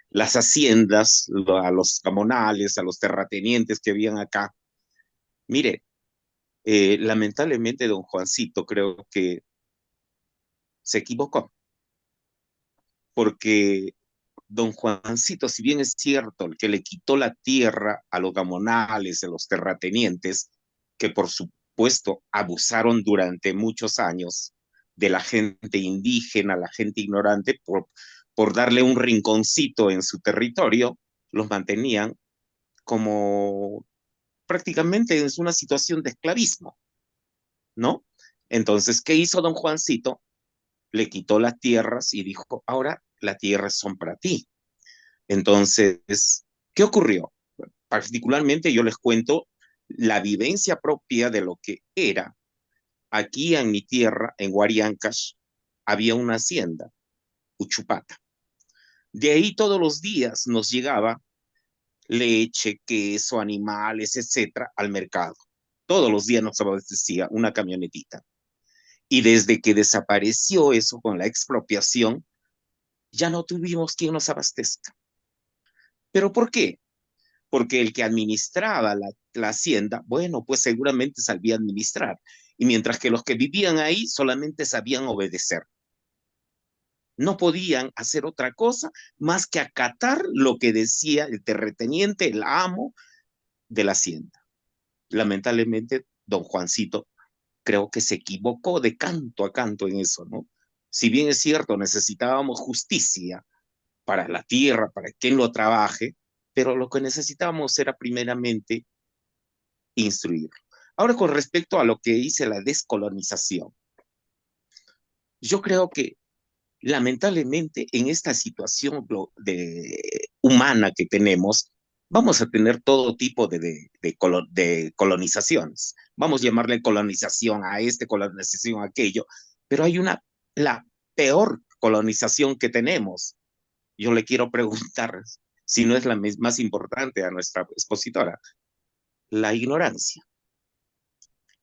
Speaker 6: las haciendas, a los camonales, a los terratenientes que habían acá. Mire, lamentablemente don Juancito creo que se equivocó, porque don Juancito, si bien es cierto el que le quitó la tierra a los gamonales, a los terratenientes, que por supuesto abusaron durante muchos años de la gente indígena, la gente ignorante, por darle un rinconcito en su territorio, los mantenían como prácticamente en una situación de esclavismo, ¿no? Entonces, ¿qué hizo don Juancito? Le quitó las tierras y dijo, ahora las tierras son para ti. Entonces, ¿qué ocurrió? Particularmente yo les cuento la vivencia propia de lo que era. Aquí en mi tierra, en Huariancash, había una hacienda, Uchupata. De ahí todos los días nos llegaba leche, queso, animales, etcétera, al mercado. Todos los días nos abastecía una camionetita. Y desde que desapareció eso con la expropiación, ya no tuvimos quien nos abastezca. ¿Pero por qué? Porque el que administraba la hacienda, bueno, pues seguramente sabía administrar. Y mientras que los que vivían ahí solamente sabían obedecer. No podían hacer otra cosa más que acatar lo que decía el terrateniente, el amo de la hacienda. Lamentablemente, don Juancito creo que se equivocó de canto a canto en eso, ¿no? Si bien es cierto, necesitábamos justicia para la tierra, para quien lo trabaje, pero lo que necesitábamos era primeramente instruir. Ahora, con respecto a lo que dice la descolonización, yo creo que lamentablemente en esta situación humana que tenemos, vamos a tener todo tipo de colonizaciones. Vamos a llamarle colonización a colonización a aquello, pero hay la peor colonización que tenemos. Yo le quiero preguntar si no es la más importante a nuestra expositora. la ignorancia.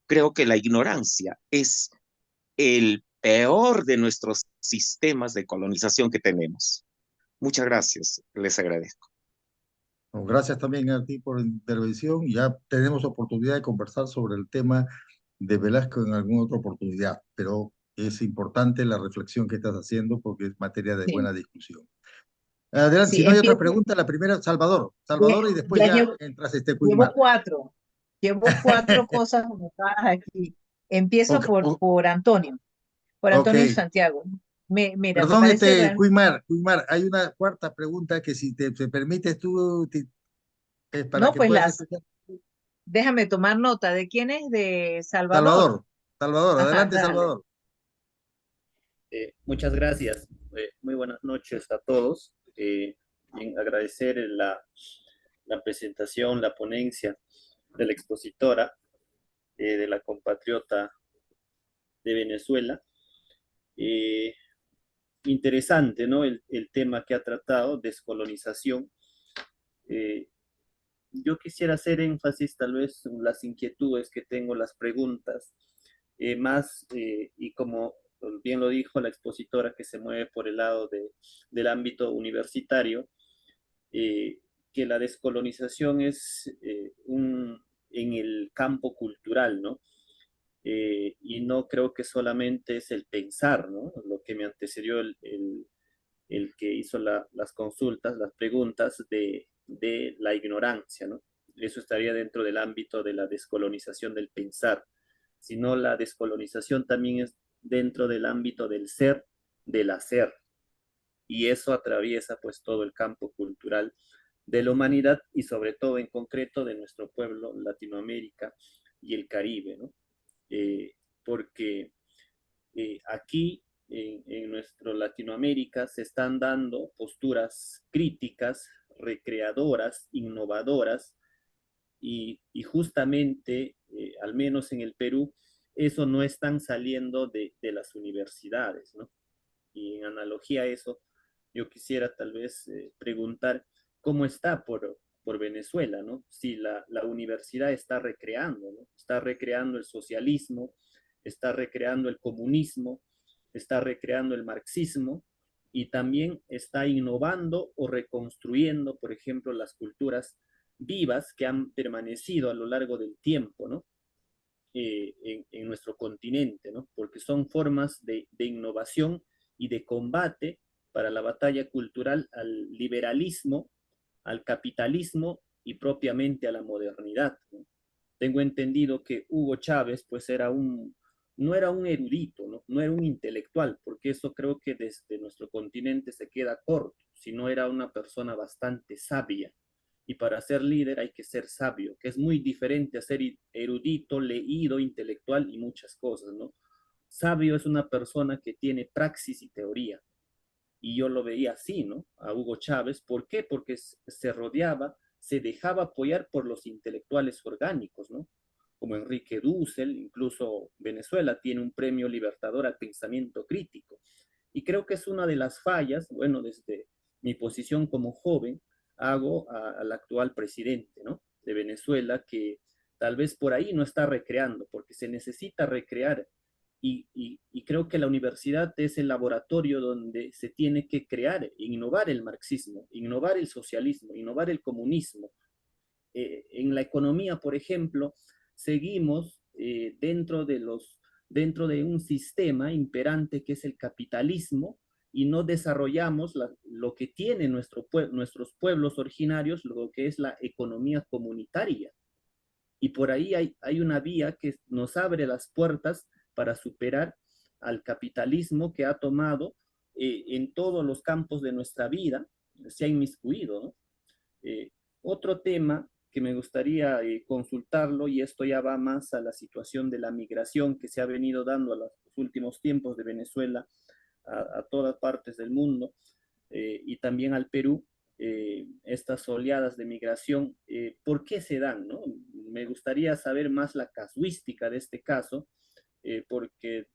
Speaker 6: Creo que la ignorancia es el peor de nuestros sistemas de colonización que tenemos. Muchas gracias, les agradezco.
Speaker 3: No, gracias también a ti por la intervención. Ya tenemos oportunidad de conversar sobre el tema de Velasco en alguna otra oportunidad, pero es importante la reflexión que estás haciendo porque es materia de
Speaker 1: Sí,
Speaker 3: buena discusión. Adelante, si
Speaker 1: sí,
Speaker 3: no hay otra
Speaker 1: empiezo.
Speaker 3: pregunta, la primera, Salvador.
Speaker 1: Ya,
Speaker 3: Salvador y después
Speaker 1: ya
Speaker 3: ya
Speaker 1: llevo,
Speaker 3: entras este
Speaker 1: llevo
Speaker 3: Quimar.
Speaker 1: cuatro. Llevo cuatro cosas anotadas aquí. Empiezo
Speaker 3: Ok,
Speaker 1: por
Speaker 3: ok.
Speaker 1: Antonio Santiago. Mira, me
Speaker 3: Perdón,
Speaker 1: parece realmente.
Speaker 3: Quimar, hay una cuarta pregunta que si te permites tú, para
Speaker 1: No,
Speaker 3: que
Speaker 1: pues
Speaker 3: puedas escuchar.
Speaker 1: déjame tomar nota. ¿De quién es? De Salvador.
Speaker 3: Salvador, Salvador,
Speaker 1: Ajá,
Speaker 3: adelante,
Speaker 1: dale.
Speaker 3: Salvador.
Speaker 7: Muchas gracias. Muy buenas noches a todos. Agradecer la presentación, la ponencia de la expositora, de la compatriota de Venezuela. Eh, Interesante, ¿no? El tema que ha tratado, descolonización. Eh, yo quisiera hacer énfasis tal vez en las inquietudes que tengo, las preguntas, y como bien lo dijo la expositora que se mueve por el lado del ámbito universitario, eh, que la descolonización es en el campo cultural, ¿no? Y no creo que solamente es el pensar, ¿no? Lo que me antecedió el que hizo las consultas, las preguntas de la ignorancia, ¿no? Eso estaría dentro del ámbito de la descolonización del pensar, sino la descolonización también es dentro del ámbito del ser, del hacer, y eso atraviesa pues todo el campo cultural de la humanidad y sobre todo en concreto de nuestro pueblo, Latinoamérica y el Caribe, ¿no? Porque aquí en nuestro Latinoamérica se están dando posturas críticas, recreadoras, innovadoras, y justamente, al menos en el Perú, eso no están saliendo de las universidades, ¿no? Y en analogía a eso, yo quisiera tal vez preguntar cómo está por Venezuela, ¿no? Si la universidad está recreando, ¿no? Está recreando el socialismo, está recreando el comunismo, está recreando el marxismo y también está innovando o reconstruyendo, por ejemplo, las culturas vivas que han permanecido a lo largo del tiempo, ¿no? En nuestro continente, ¿no? Porque son formas de innovación y de combate para la batalla cultural al liberalismo, al capitalismo y propiamente a la modernidad, ¿no? Tengo entendido que Hugo Chávez pues no era un erudito, ¿no? No era un intelectual, porque eso creo que desde nuestro continente se queda corto, sino era una persona bastante sabia, y para ser líder hay que ser sabio, que es muy diferente a ser erudito, leído, intelectual y muchas cosas, ¿no? Sabio es una persona que tiene praxis y teoría, y yo lo veía así, ¿no? A Hugo Chávez. ¿Por qué? Porque se rodeaba, se dejaba apoyar por los intelectuales orgánicos, ¿no? Como Enrique Dussel, incluso Venezuela tiene un premio Libertador al pensamiento crítico. Y creo que es una de las fallas, bueno, desde mi posición como joven, hago al actual presidente, ¿no? De Venezuela, que tal vez por ahí no está recreando, porque se necesita recrear y creo que la universidad es el laboratorio donde se tiene que crear, innovar el marxismo, innovar el socialismo, innovar el comunismo. En la economía, por ejemplo, seguimos dentro de un sistema imperante que es el capitalismo y no desarrollamos lo que tienen nuestros pueblos originarios, lo que es la economía comunitaria. Y por ahí hay una vía que nos abre las puertas para superar al capitalismo que ha tomado en todos los campos de nuestra vida, se ha inmiscuido, ¿no? Otro tema que me gustaría consultarlo, y esto ya va más a la situación de la migración que se ha venido dando a los últimos tiempos de Venezuela a todas partes del mundo, y también al Perú, estas oleadas de migración, ¿por qué se dan? ¿No? Me gustaría saber más la casuística de este caso, porque,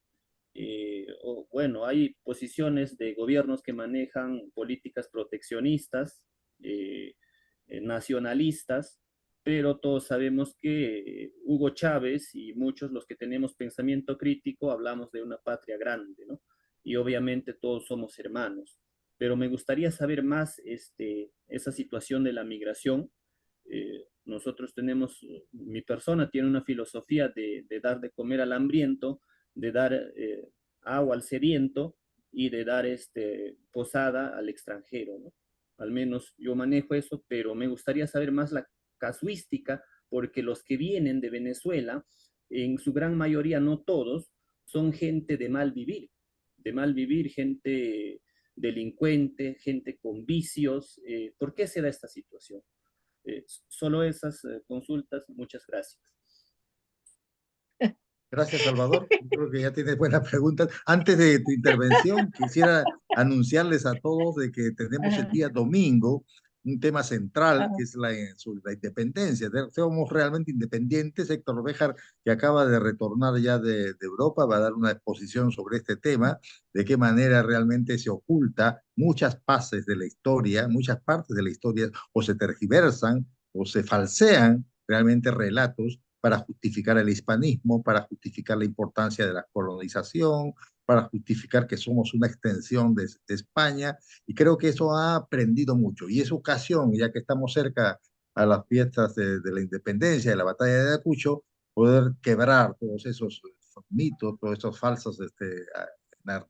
Speaker 7: bueno, hay posiciones de gobiernos que manejan políticas proteccionistas, nacionalistas, pero todos sabemos que Hugo Chávez y muchos los que tenemos pensamiento crítico hablamos de una patria grande, ¿no? Y obviamente todos somos hermanos, pero me gustaría saber más esa situación de la migración. Nosotros tenemos, mi persona tiene una filosofía de dar de comer al hambriento, de dar agua al sediento y de dar posada al extranjero, ¿no? Al menos yo manejo eso, pero me gustaría saber más la casuística, porque los que vienen de Venezuela, en su gran mayoría, no todos, son gente de mal vivir, gente delincuente, gente con vicios. ¿Por qué se da esta situación? Solo esas consultas, muchas gracias.
Speaker 3: Gracias, Salvador. Creo que ya tienes buenas preguntas. Antes de tu intervención, quisiera anunciarles a todos de que tenemos el día domingo un tema central, que es sobre la independencia. Somos realmente independientes. Héctor Béjar, que acaba de retornar ya de Europa, va a dar una exposición sobre este tema, de qué manera realmente se oculta muchas partes de la historia, o se tergiversan o se falsean realmente relatos para justificar el hispanismo, para justificar la importancia de la colonización, para justificar que somos una extensión de España, y creo que eso ha aprendido mucho. Y es ocasión, ya que estamos cerca a las fiestas de la independencia, de la batalla de Ayacucho, poder quebrar todos esos mitos, todos esos falsos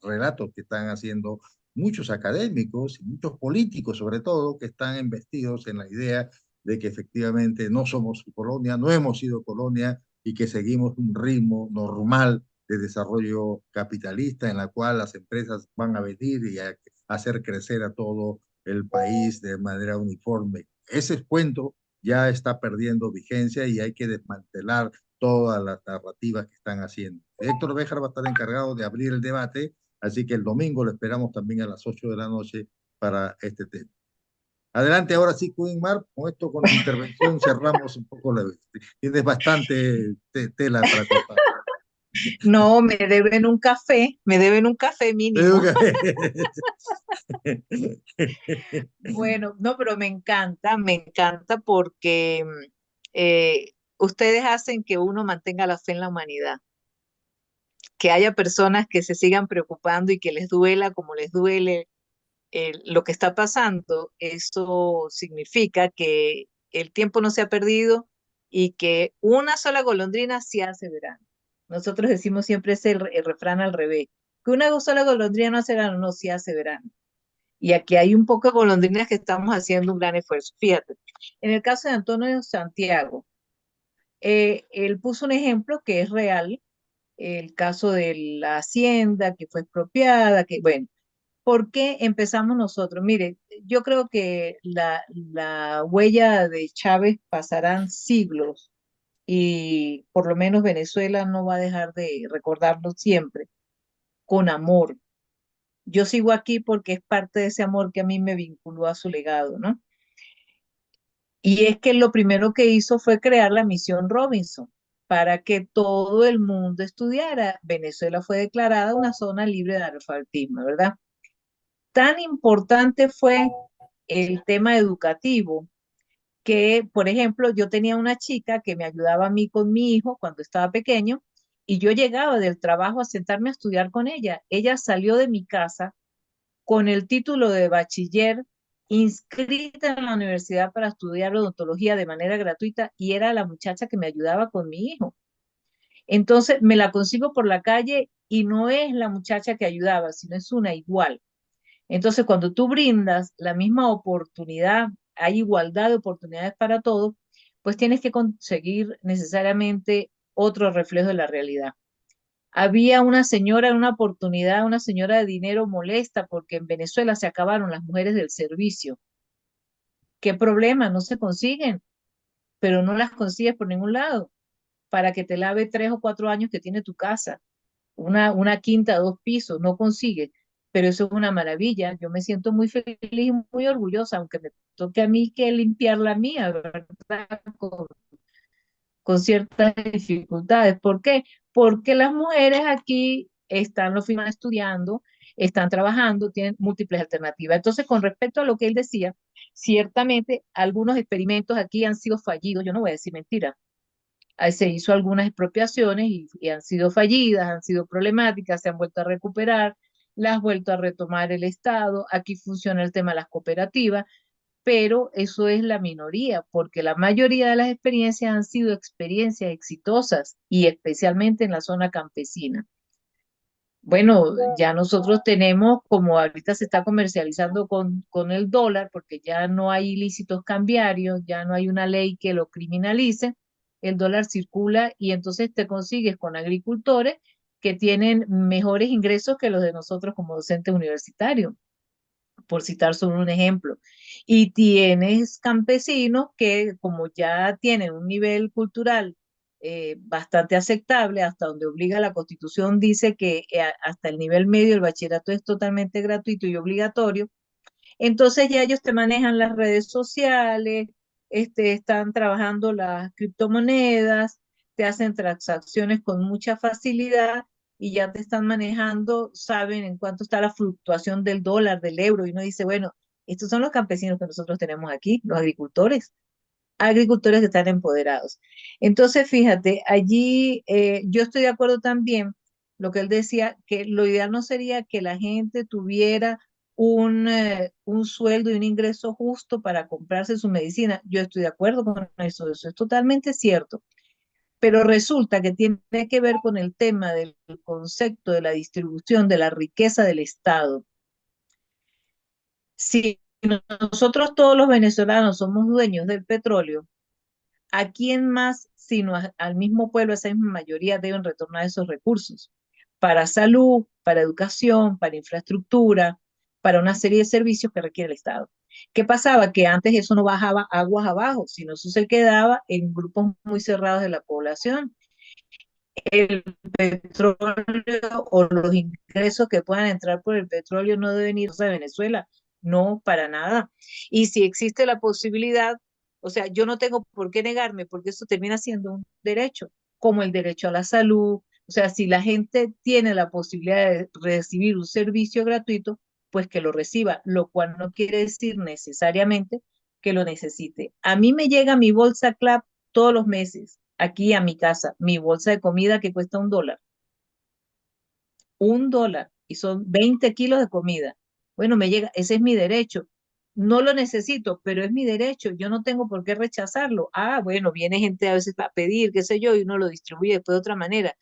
Speaker 3: relatos que están haciendo muchos académicos y muchos políticos, sobre todo, que están investidos en la idea de que efectivamente no somos colonia, no hemos sido colonia y que seguimos un ritmo normal de desarrollo capitalista en la cual las empresas van a venir y a hacer crecer a todo el país de manera uniforme. Ese cuento ya está perdiendo vigencia y hay que desmantelar todas las narrativas que están haciendo. Héctor Béjar va a estar encargado de abrir el debate, así que el domingo lo esperamos también a las 8 de la noche para este tema. Adelante, ahora sí, Mar, con esto, con tu intervención, cerramos un poco la... Tienes bastante tela para cortar.
Speaker 1: No, me deben un café mínimo. Bueno, no, pero me encanta porque ustedes hacen que uno mantenga la fe en la humanidad, que haya personas que se sigan preocupando y que les duela como les duele lo que está pasando. Eso significa que el tiempo no se ha perdido y que una sola golondrina sí hace verano. Nosotros decimos siempre el refrán al revés, que una sola golondrina no hace verano, no, sí hace verano. Y aquí hay un poco de golondrinas que estamos haciendo un gran esfuerzo. Fíjate, en el caso de Antonio Santiago, él puso un ejemplo que es real, el caso de la hacienda que fue expropiada, que bueno, ¿por qué empezamos nosotros? Mire, yo creo que la huella de Chávez pasarán siglos y por lo menos Venezuela no va a dejar de recordarlo siempre con amor. Yo sigo aquí porque es parte de ese amor que a mí me vinculó a su legado, ¿no? Y es que lo primero que hizo fue crear la misión Robinson para que todo el mundo estudiara. Venezuela fue declarada una zona libre de analfabetismo, ¿verdad? Tan importante fue el tema educativo que, por ejemplo, yo tenía una chica que me ayudaba a mí con mi hijo cuando estaba pequeño y yo llegaba del trabajo a sentarme a estudiar con ella. Ella salió de mi casa con el título de bachiller, inscrita en la universidad para estudiar odontología de manera gratuita y era la muchacha que me ayudaba con mi hijo. Entonces me la consigo por la calle y no es la muchacha que ayudaba, sino es una igual. Entonces, cuando tú brindas la misma oportunidad, hay igualdad de oportunidades para todos, pues tienes que conseguir necesariamente otro reflejo de la realidad. Había una señora en una oportunidad, una señora de dinero molesta porque en Venezuela se acabaron las mujeres del servicio. ¿Qué problema? No se consiguen, pero no las consigues por ningún lado para que te lave 3 o 4 años que tiene tu casa. Una quinta, 2 pisos, no consigue, pero eso es una maravilla. Yo me siento muy feliz y muy orgullosa, aunque me toque a mí que limpiar la mía, ¿verdad? Con ciertas dificultades. ¿Por qué? Porque las mujeres aquí están los firman estudiando, están trabajando, tienen múltiples alternativas. Entonces, con respecto a lo que él decía, Ciertamente, algunos experimentos aquí han sido fallidos, yo no voy a decir mentira. Se hizo algunas expropiaciones y han sido fallidas, han sido problemáticas, se han vuelto a recuperar, las ha vuelto a retomar el Estado. Aquí funciona el tema de las cooperativas, pero eso es la minoría, porque la mayoría de las experiencias han sido experiencias exitosas y especialmente en la zona campesina. Bueno, ya nosotros tenemos, como ahorita se está comercializando con el dólar, porque ya no hay ilícitos cambiarios, ya no hay una ley que lo criminalice, el dólar circula y entonces te consigues con agricultores que tienen mejores ingresos que los de nosotros como docentes universitarios, por citar solo un ejemplo. Y tienes campesinos que como ya tienen un nivel cultural bastante aceptable, hasta donde obliga la Constitución, dice que hasta el nivel medio el bachillerato es totalmente gratuito y obligatorio, entonces ya ellos te manejan las redes sociales, están trabajando las criptomonedas, te hacen transacciones con mucha facilidad y ya te están manejando, saben en cuánto está la fluctuación del dólar, del euro, y uno dice, bueno, estos son los campesinos que nosotros tenemos aquí, los agricultores que están empoderados. Entonces, fíjate, allí yo estoy de acuerdo también, lo que él decía, que lo ideal no sería que la gente tuviera un sueldo y un ingreso justo para comprarse su medicina. Yo estoy de acuerdo con eso es totalmente cierto. Pero resulta que tiene que ver con el tema del concepto de la distribución de la riqueza del Estado. Si nosotros todos los venezolanos somos dueños del petróleo, ¿a quién más, sino al mismo pueblo, esa misma mayoría deben retornar esos recursos? Para salud, para educación, para infraestructura, para una serie de servicios que requiere el Estado. ¿Qué pasaba? Que antes eso no bajaba aguas abajo, sino eso se quedaba en grupos muy cerrados de la población. El petróleo o los ingresos que puedan entrar por el petróleo no deben ir a Venezuela, no, para nada. Y si existe la posibilidad, o sea, yo no tengo por qué negarme, porque eso termina siendo un derecho, como el derecho a la salud. O sea, si la gente tiene la posibilidad de recibir un servicio gratuito, pues que lo reciba, lo cual no quiere decir necesariamente que lo necesite. A mí me llega mi bolsa CLAP todos los meses aquí a mi casa, mi bolsa de comida que cuesta $1, y son 20 kilos de comida. Bueno, me llega, ese es mi derecho. No lo necesito, pero es mi derecho. Yo no tengo por qué rechazarlo. Ah, bueno, viene gente a veces a pedir, qué sé yo, y uno lo distribuye después de otra manera.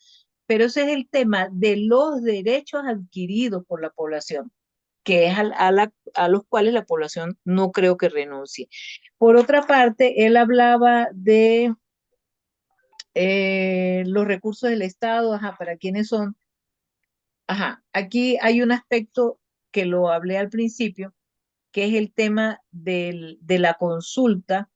Speaker 1: Pero ese es el tema de los derechos adquiridos por la población, que es a los cuales la población no creo que renuncie. Por otra parte, él hablaba de los recursos del Estado, ajá, ¿para quiénes son? Ajá, aquí hay un aspecto que lo hablé al principio, que es el tema de la consulta,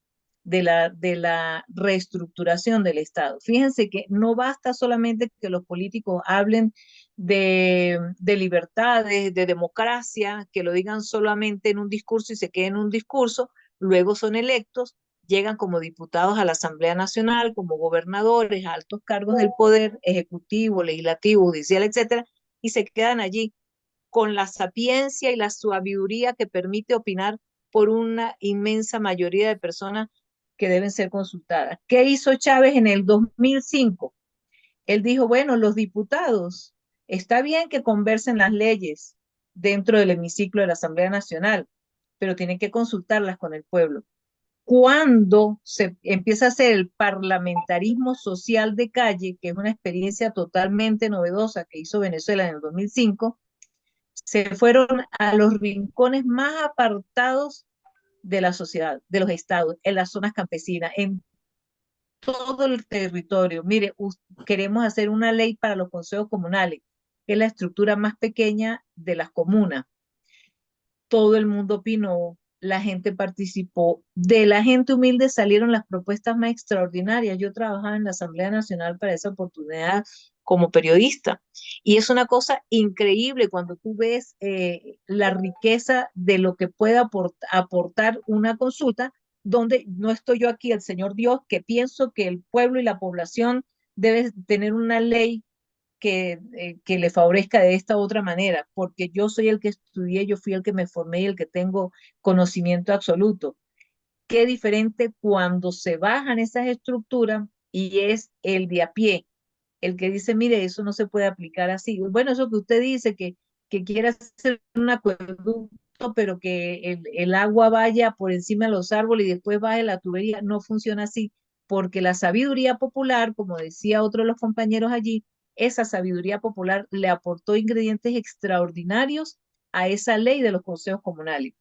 Speaker 1: de la reestructuración del Estado. Fíjense que no basta solamente que los políticos hablen de libertades, de democracia, que lo digan solamente en un discurso y se queden en un discurso, luego son electos, llegan como diputados a la Asamblea Nacional, como gobernadores, a altos cargos del poder ejecutivo, legislativo, judicial, etcétera, y se quedan allí con la sapiencia y la sabiduría que permite opinar por una inmensa mayoría de personas que deben ser consultadas. ¿Qué hizo Chávez en el 2005? Él dijo, bueno, los diputados, está bien que conversen las leyes dentro del hemiciclo de la Asamblea Nacional, pero tienen que consultarlas con el pueblo. Cuando se empieza a hacer el parlamentarismo social de calle, que es una experiencia totalmente novedosa que hizo Venezuela en el 2005, se fueron a los rincones más apartados de la sociedad, de los estados, en las zonas campesinas, en todo el territorio. Mire, queremos hacer una ley para los consejos comunales, que es la estructura más pequeña de las comunas. Todo el mundo opinó, la gente participó, de la gente humilde salieron las propuestas más extraordinarias. Yo trabajaba en la Asamblea Nacional para esa oportunidad como periodista y es una cosa increíble cuando tú ves la riqueza de lo que puede aportar una consulta, donde no estoy yo aquí, el Señor Dios, que pienso que el pueblo y la población deben tener una ley que le favorezca de esta u otra manera, porque yo soy el que estudié, yo fui el que me formé y el que tengo conocimiento absoluto. Qué diferente cuando se bajan esas estructuras y es el de a pie, el que dice, mire, eso no se puede aplicar así. Bueno, eso que usted dice, que quiere hacer un acueducto, pero que el agua vaya por encima de los árboles y después baje la tubería, no funciona así, porque la sabiduría popular, como decía otro de los compañeros allí, esa sabiduría popular le aportó ingredientes extraordinarios a esa ley de los consejos comunales,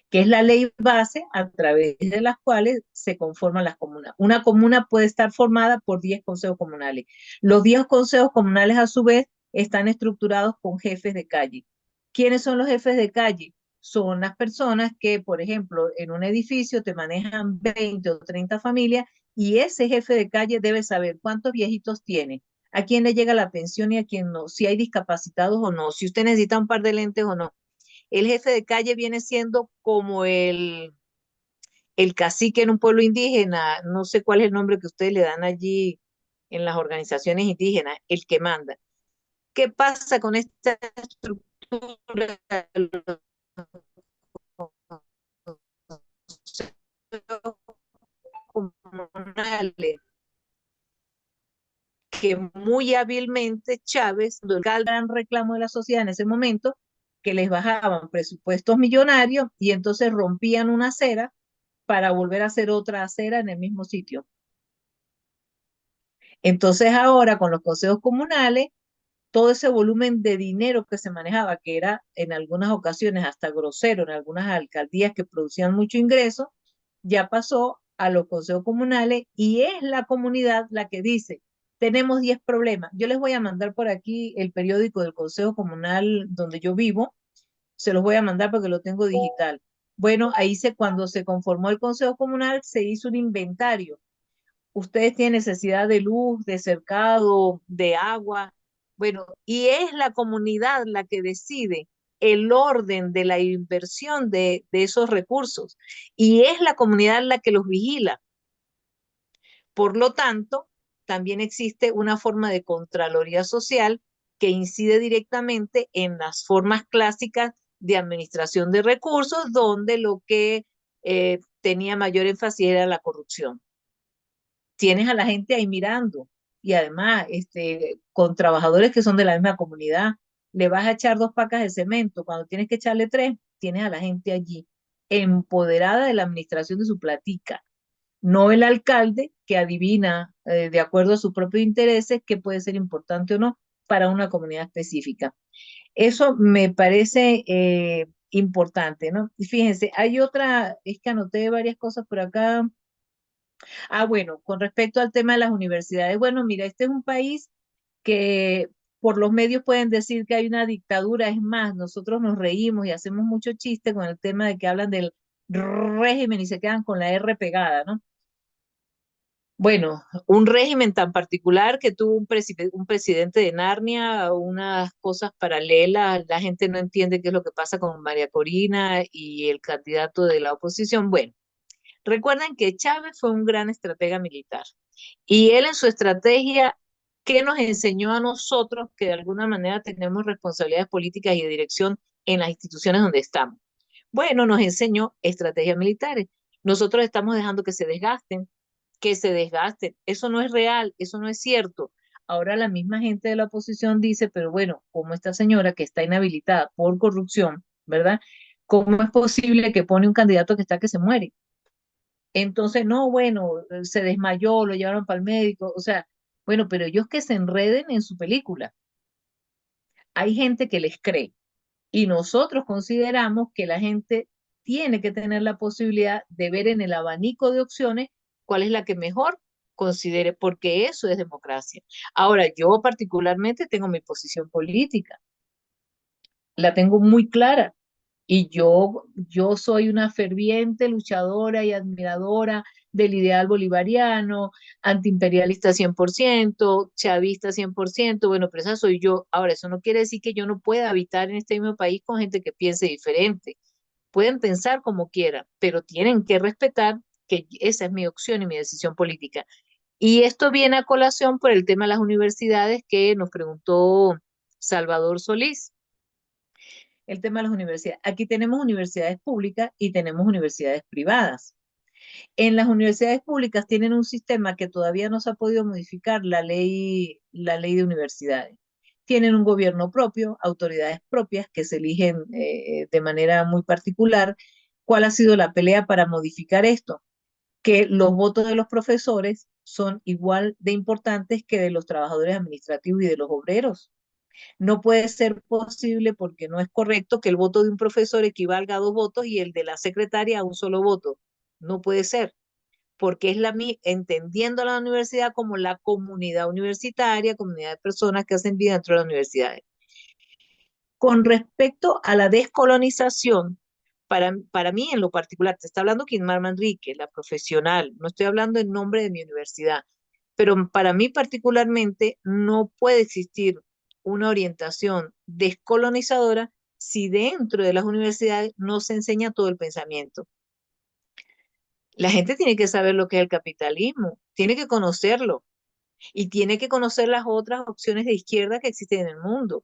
Speaker 1: que es la ley base a través de las cuales se conforman las comunas. Una comuna puede estar formada por 10 consejos comunales. Los 10 consejos comunales, a su vez, están estructurados con jefes de calle. ¿Quiénes son los jefes de calle? Son las personas que, por ejemplo, en un edificio te manejan 20 o 30 familias y ese jefe de calle debe saber cuántos viejitos tiene, a quién le llega la pensión y a quién no, si hay discapacitados o no, si usted necesita un par de lentes o no. El jefe de calle viene siendo como el cacique en un pueblo indígena, no sé cuál es el nombre que ustedes le dan allí en las organizaciones indígenas, el que manda. ¿Qué pasa con esta estructura de los comunales? Que muy hábilmente Chávez, el gran reclamo de la sociedad en ese momento, que les bajaban presupuestos millonarios y entonces rompían una acera para volver a hacer otra acera en el mismo sitio. Entonces ahora con los consejos comunales, todo ese volumen de dinero que se manejaba, que era en algunas ocasiones hasta grosero, en algunas alcaldías que producían mucho ingreso, ya pasó a los consejos comunales y es la comunidad la que dice, tenemos 10 problemas. Yo les voy a mandar por aquí el periódico del Consejo Comunal donde yo vivo, se los voy a mandar porque lo tengo digital. Bueno, ahí cuando se conformó el Consejo Comunal se hizo un inventario. Ustedes tienen necesidad de luz, de cercado, de agua. Bueno, y es la comunidad la que decide el orden de la inversión de esos recursos y es la comunidad la que los vigila. Por lo tanto, también existe una forma de contraloría social que incide directamente en las formas clásicas de administración de recursos, donde lo que tenía mayor énfasis era la corrupción. Tienes a la gente ahí mirando y además con trabajadores que son de la misma comunidad. Le vas a echar 2 pacas de cemento, cuando tienes que echarle 3, tienes a la gente allí empoderada de la administración de su platica, no el alcalde que adivina de acuerdo a sus propios intereses qué puede ser importante o no para una comunidad específica. Eso me parece importante, ¿no? Y fíjense, hay otra, es que anoté varias cosas por acá. Bueno, con respecto al tema de las universidades, bueno, mira, este es un país que por los medios pueden decir que hay una dictadura, es más, nosotros nos reímos y hacemos mucho chiste con el tema de que hablan del régimen y se quedan con la R pegada, ¿no? Bueno, un régimen tan particular que tuvo un presidente de Narnia, unas cosas paralelas, la gente no entiende qué es lo que pasa con María Corina y el candidato de la oposición. Bueno, recuerden que Chávez fue un gran estratega militar y él en su estrategia, ¿qué nos enseñó a nosotros que de alguna manera tenemos responsabilidades políticas y de dirección en las instituciones donde estamos? Bueno, nos enseñó estrategias militares. Nosotros estamos dejando que se desgasten. Eso no es real, eso no es cierto. Ahora la misma gente de la oposición dice, pero bueno, como esta señora que está inhabilitada por corrupción, ¿verdad? ¿Cómo es posible que pone un candidato que está que se muere? Entonces, no, bueno, se desmayó, lo llevaron para el médico, o sea, bueno, pero ellos que se enreden en su película. Hay gente que les cree y nosotros consideramos que la gente tiene que tener la posibilidad de ver en el abanico de opciones cuál es la que mejor considere, porque eso es democracia. Ahora, yo particularmente tengo mi posición política, la tengo muy clara. Y yo soy una ferviente luchadora y admiradora del ideal bolivariano, antiimperialista 100%, chavista 100%, bueno, pero esa soy yo. Ahora, eso no quiere decir que yo no pueda habitar en este mismo país con gente que piense diferente. Pueden pensar como quieran, pero tienen que respetar que esa es mi opción y mi decisión política. Y esto viene a colación por el tema de las universidades que nos preguntó Salvador Solís. El tema de las universidades. Aquí tenemos universidades públicas y tenemos universidades privadas. En las universidades públicas tienen un sistema que todavía no se ha podido modificar, la ley de universidades. Tienen un gobierno propio, autoridades propias que se eligen de manera muy particular. ¿Cuál ha sido la pelea para modificar esto? Que los votos de los profesores son igual de importantes que de los trabajadores administrativos y de los obreros. No puede ser posible porque no es correcto que el voto de un profesor equivalga a 2 votos y el de la secretaria a un solo voto. No puede ser, porque es entendiendo a la universidad como la comunidad universitaria, comunidad de personas que hacen vida dentro de las universidades. Con respecto a la descolonización, para mí en lo particular, te está hablando Quilmar Manrique, la profesional, no estoy hablando en nombre de mi universidad, pero para mí particularmente no puede existir una orientación descolonizadora si dentro de las universidades no se enseña todo el pensamiento. La gente tiene que saber lo que es el capitalismo, tiene que conocerlo y tiene que conocer las otras opciones de izquierda que existen en el mundo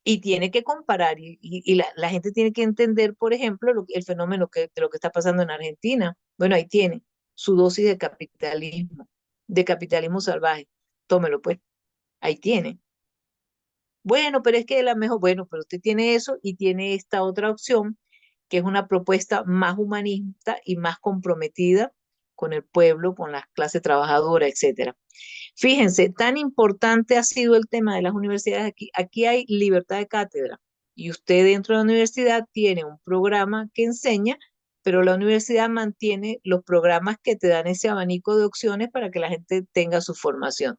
Speaker 1: y tiene que comparar y la gente tiene que entender, por ejemplo, el fenómeno de lo que está pasando en Argentina. Bueno, ahí tiene su dosis de capitalismo salvaje. Tómelo pues, ahí tiene. Bueno, pero es que la mejor, bueno, pero usted tiene eso y tiene esta otra opción, que es una propuesta más humanista y más comprometida con el pueblo, con la clase trabajadora, etcétera. Fíjense, tan importante ha sido el tema de las universidades aquí. Aquí hay libertad de cátedra y usted dentro de la universidad tiene un programa que enseña, pero la universidad mantiene los programas que te dan ese abanico de opciones para que la gente tenga su formación.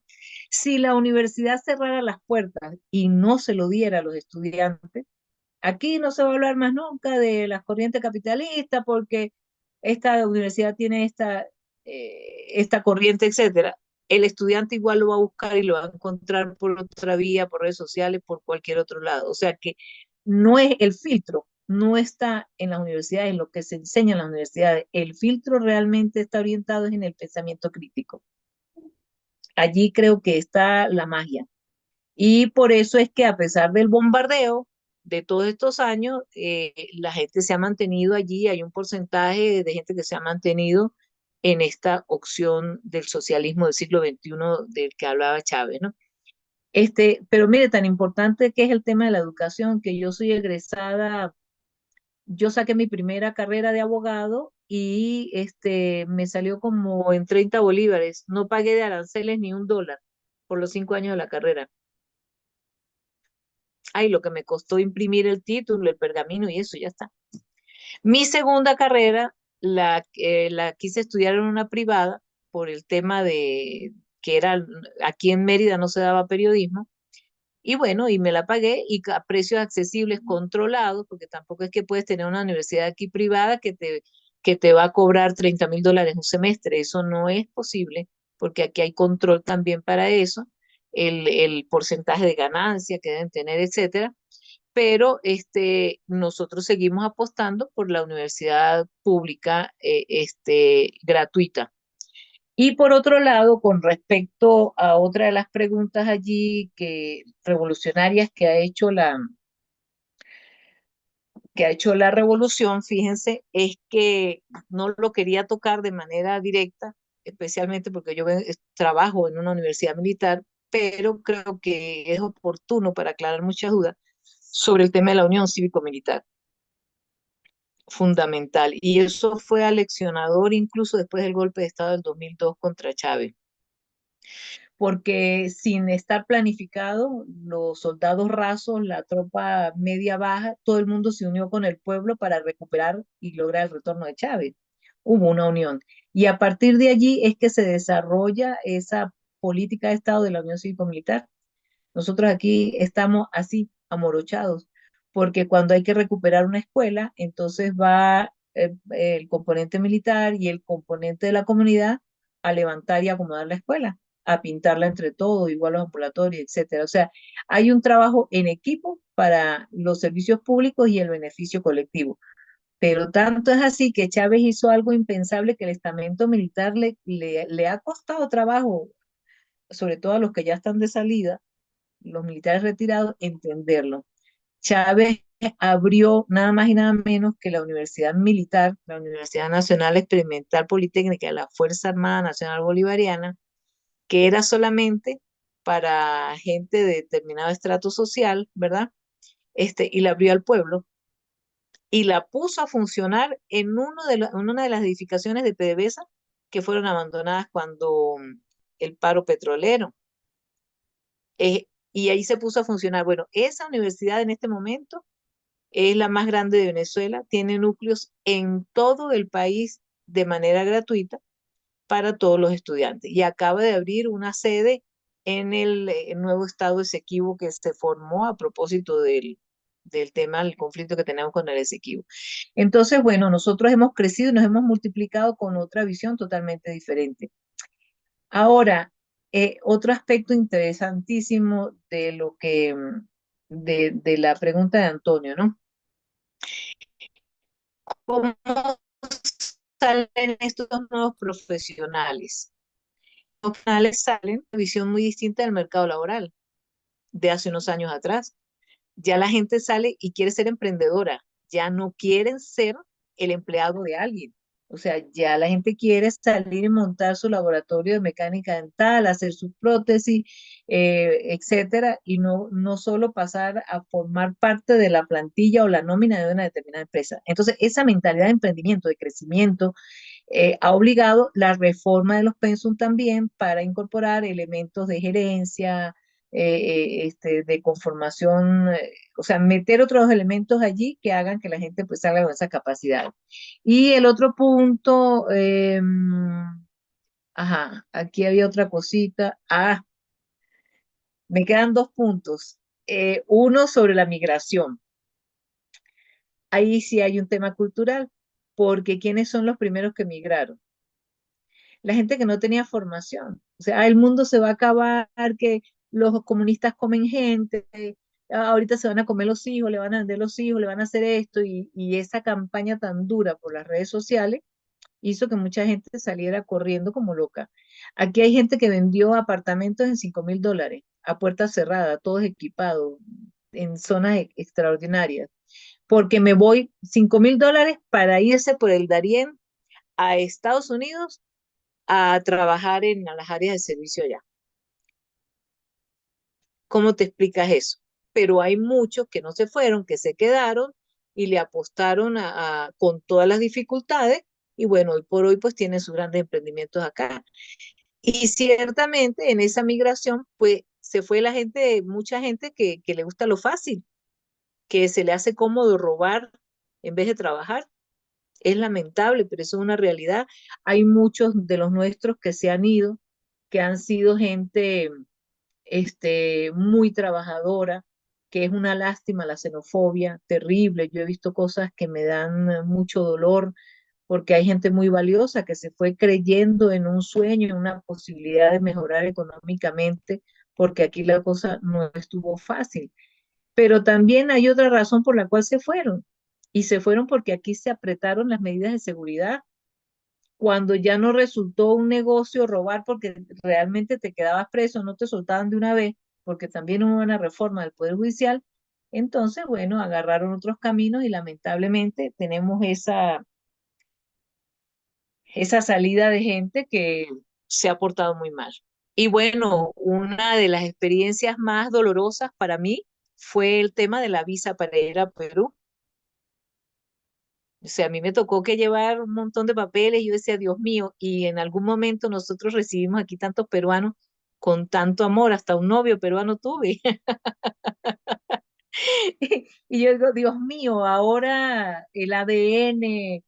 Speaker 1: Si la universidad cerrara las puertas y no se lo diera a los estudiantes, aquí no se va a hablar más nunca de las corrientes capitalistas porque esta universidad tiene esta corriente, etcétera. El estudiante igual lo va a buscar y lo va a encontrar por otra vía, por redes sociales, por cualquier otro lado. O sea que no es el filtro, no está en las universidades, en lo que se enseña en las universidades. El filtro realmente está orientado en el pensamiento crítico. Allí creo que está la magia. Y por eso es que a pesar del bombardeo de todos estos años, la gente se ha mantenido allí, hay un porcentaje de gente que se ha mantenido en esta opción del socialismo del siglo XXI del que hablaba Chávez, ¿no? Pero mire, tan importante que es el tema de la educación, que yo soy egresada, yo saqué mi primera carrera de abogado y me salió como en 30 bolívares, no pagué de aranceles ni $1 por los 5 años de la carrera. Ay, lo que me costó imprimir el título, el pergamino y eso, ya está. Mi segunda carrera la quise estudiar en una privada por el tema de que era, aquí en Mérida no se daba periodismo, y bueno, y me la pagué y a precios accesibles, controlados, porque tampoco es que puedes tener una universidad aquí privada que te va a cobrar $30.000 un semestre, eso no es posible, porque aquí hay control también para eso, el porcentaje de ganancia que deben tener, etcétera, pero nosotros seguimos apostando por la universidad pública gratuita. Y por otro lado, con respecto a otra de las preguntas allí revolucionarias que ha hecho la revolución, fíjense, es que no lo quería tocar de manera directa, especialmente porque yo trabajo en una universidad militar, pero creo que es oportuno para aclarar muchas dudas sobre el tema de la unión cívico-militar, fundamental. Y eso fue aleccionador incluso después del golpe de Estado del 2002 contra Chávez, porque sin estar planificado, los soldados rasos, la tropa media baja, todo el mundo se unió con el pueblo para recuperar y lograr el retorno de Chávez. Hubo una unión. Y a partir de allí es que se desarrolla esa política de Estado de la Unión Cívico-Militar. Nosotros aquí estamos así, amorochados, porque cuando hay que recuperar una escuela, entonces va el componente militar y el componente de la comunidad a levantar y acomodar la escuela, a pintarla entre todos, igual los ambulatorios, etcétera. O sea, hay un trabajo en equipo para los servicios públicos y el beneficio colectivo. Pero tanto es así que Chávez hizo algo impensable que el estamento militar le ha costado trabajo, sobre todo a los que ya están de salida, los militares retirados, entenderlo. Chávez abrió nada más y nada menos que la Universidad Militar, la Universidad Nacional Experimental Politécnica de la Fuerza Armada Nacional Bolivariana, que era solamente para gente de determinado estrato social, ¿verdad? Y la abrió al pueblo y la puso a funcionar en una de las edificaciones de PDVSA que fueron abandonadas cuando el paro petrolero. Y ahí se puso a funcionar. Bueno, esa universidad en este momento es la más grande de Venezuela, tiene núcleos en todo el país de manera gratuita para todos los estudiantes y acaba de abrir una sede en el nuevo estado Esequibo que se formó a propósito del tema del conflicto que tenemos con el Esequibo. Entonces, bueno, nosotros hemos crecido y nos hemos multiplicado con otra visión totalmente diferente. Ahora, otro aspecto interesantísimo de lo que, de la pregunta de Antonio, ¿no? ¿Cómo salen estos nuevos profesionales? Los profesionales salen con una visión muy distinta del mercado laboral de hace unos años atrás. Ya la gente sale y quiere ser emprendedora, ya no quieren ser el empleado de alguien. O sea, ya la gente quiere salir y montar su laboratorio de mecánica dental, hacer su prótesis, etcétera, y no solo pasar a formar parte de la plantilla o la nómina de una determinada empresa. Entonces, esa mentalidad de emprendimiento, de crecimiento, ha obligado la reforma de los pensum también para incorporar elementos de gerencia, de conformación, o sea, meter otros elementos allí que hagan que la gente pues salga con esa capacidad. Y el otro punto, ajá, aquí había otra cosita. Me quedan dos puntos. Uno sobre la migración. Ahí sí hay un tema cultural, porque ¿quiénes son los primeros que migraron? La gente que no tenía formación. O sea, el mundo se va a acabar, que los comunistas comen gente, ahorita se van a comer los hijos, le van a vender los hijos, le van a hacer esto, y esa campaña tan dura por las redes sociales hizo que mucha gente saliera corriendo como loca. Aquí hay gente que vendió apartamentos en $5.000 a puerta cerrada, todos equipados, en zonas extraordinarias, porque me voy $5.000 para irse por el Darién a Estados Unidos a trabajar en las áreas de servicio allá. ¿Cómo te explicas eso? Pero hay muchos que no se fueron, que se quedaron y le apostaron con todas las dificultades y bueno, hoy por hoy pues tienen sus grandes emprendimientos acá. Y ciertamente en esa migración pues se fue la gente, mucha gente que le gusta lo fácil, que se le hace cómodo robar en vez de trabajar. Es lamentable, pero eso es una realidad. Hay muchos de los nuestros que se han ido, que han sido gente muy trabajadora, que es una lástima la xenofobia, terrible. Yo he visto cosas que me dan mucho dolor porque hay gente muy valiosa que se fue creyendo en un sueño, en una posibilidad de mejorar económicamente, porque aquí la cosa no estuvo fácil. Pero también hay otra razón por la cual se fueron. Y se fueron porque aquí se apretaron las medidas de seguridad cuando ya no resultó un negocio robar porque realmente te quedabas preso, no te soltaban de una vez, porque también hubo una reforma del Poder Judicial, entonces, bueno, agarraron otros caminos y lamentablemente tenemos esa salida de gente que se ha portado muy mal. Y bueno, una de las experiencias más dolorosas para mí fue el tema de la visa para ir a Perú. O sea, a mí me tocó que llevar un montón de papeles y yo decía, Dios mío, y en algún momento nosotros recibimos aquí tantos peruanos con tanto amor, hasta un novio peruano tuve. Y yo digo, Dios mío, ahora el ADN,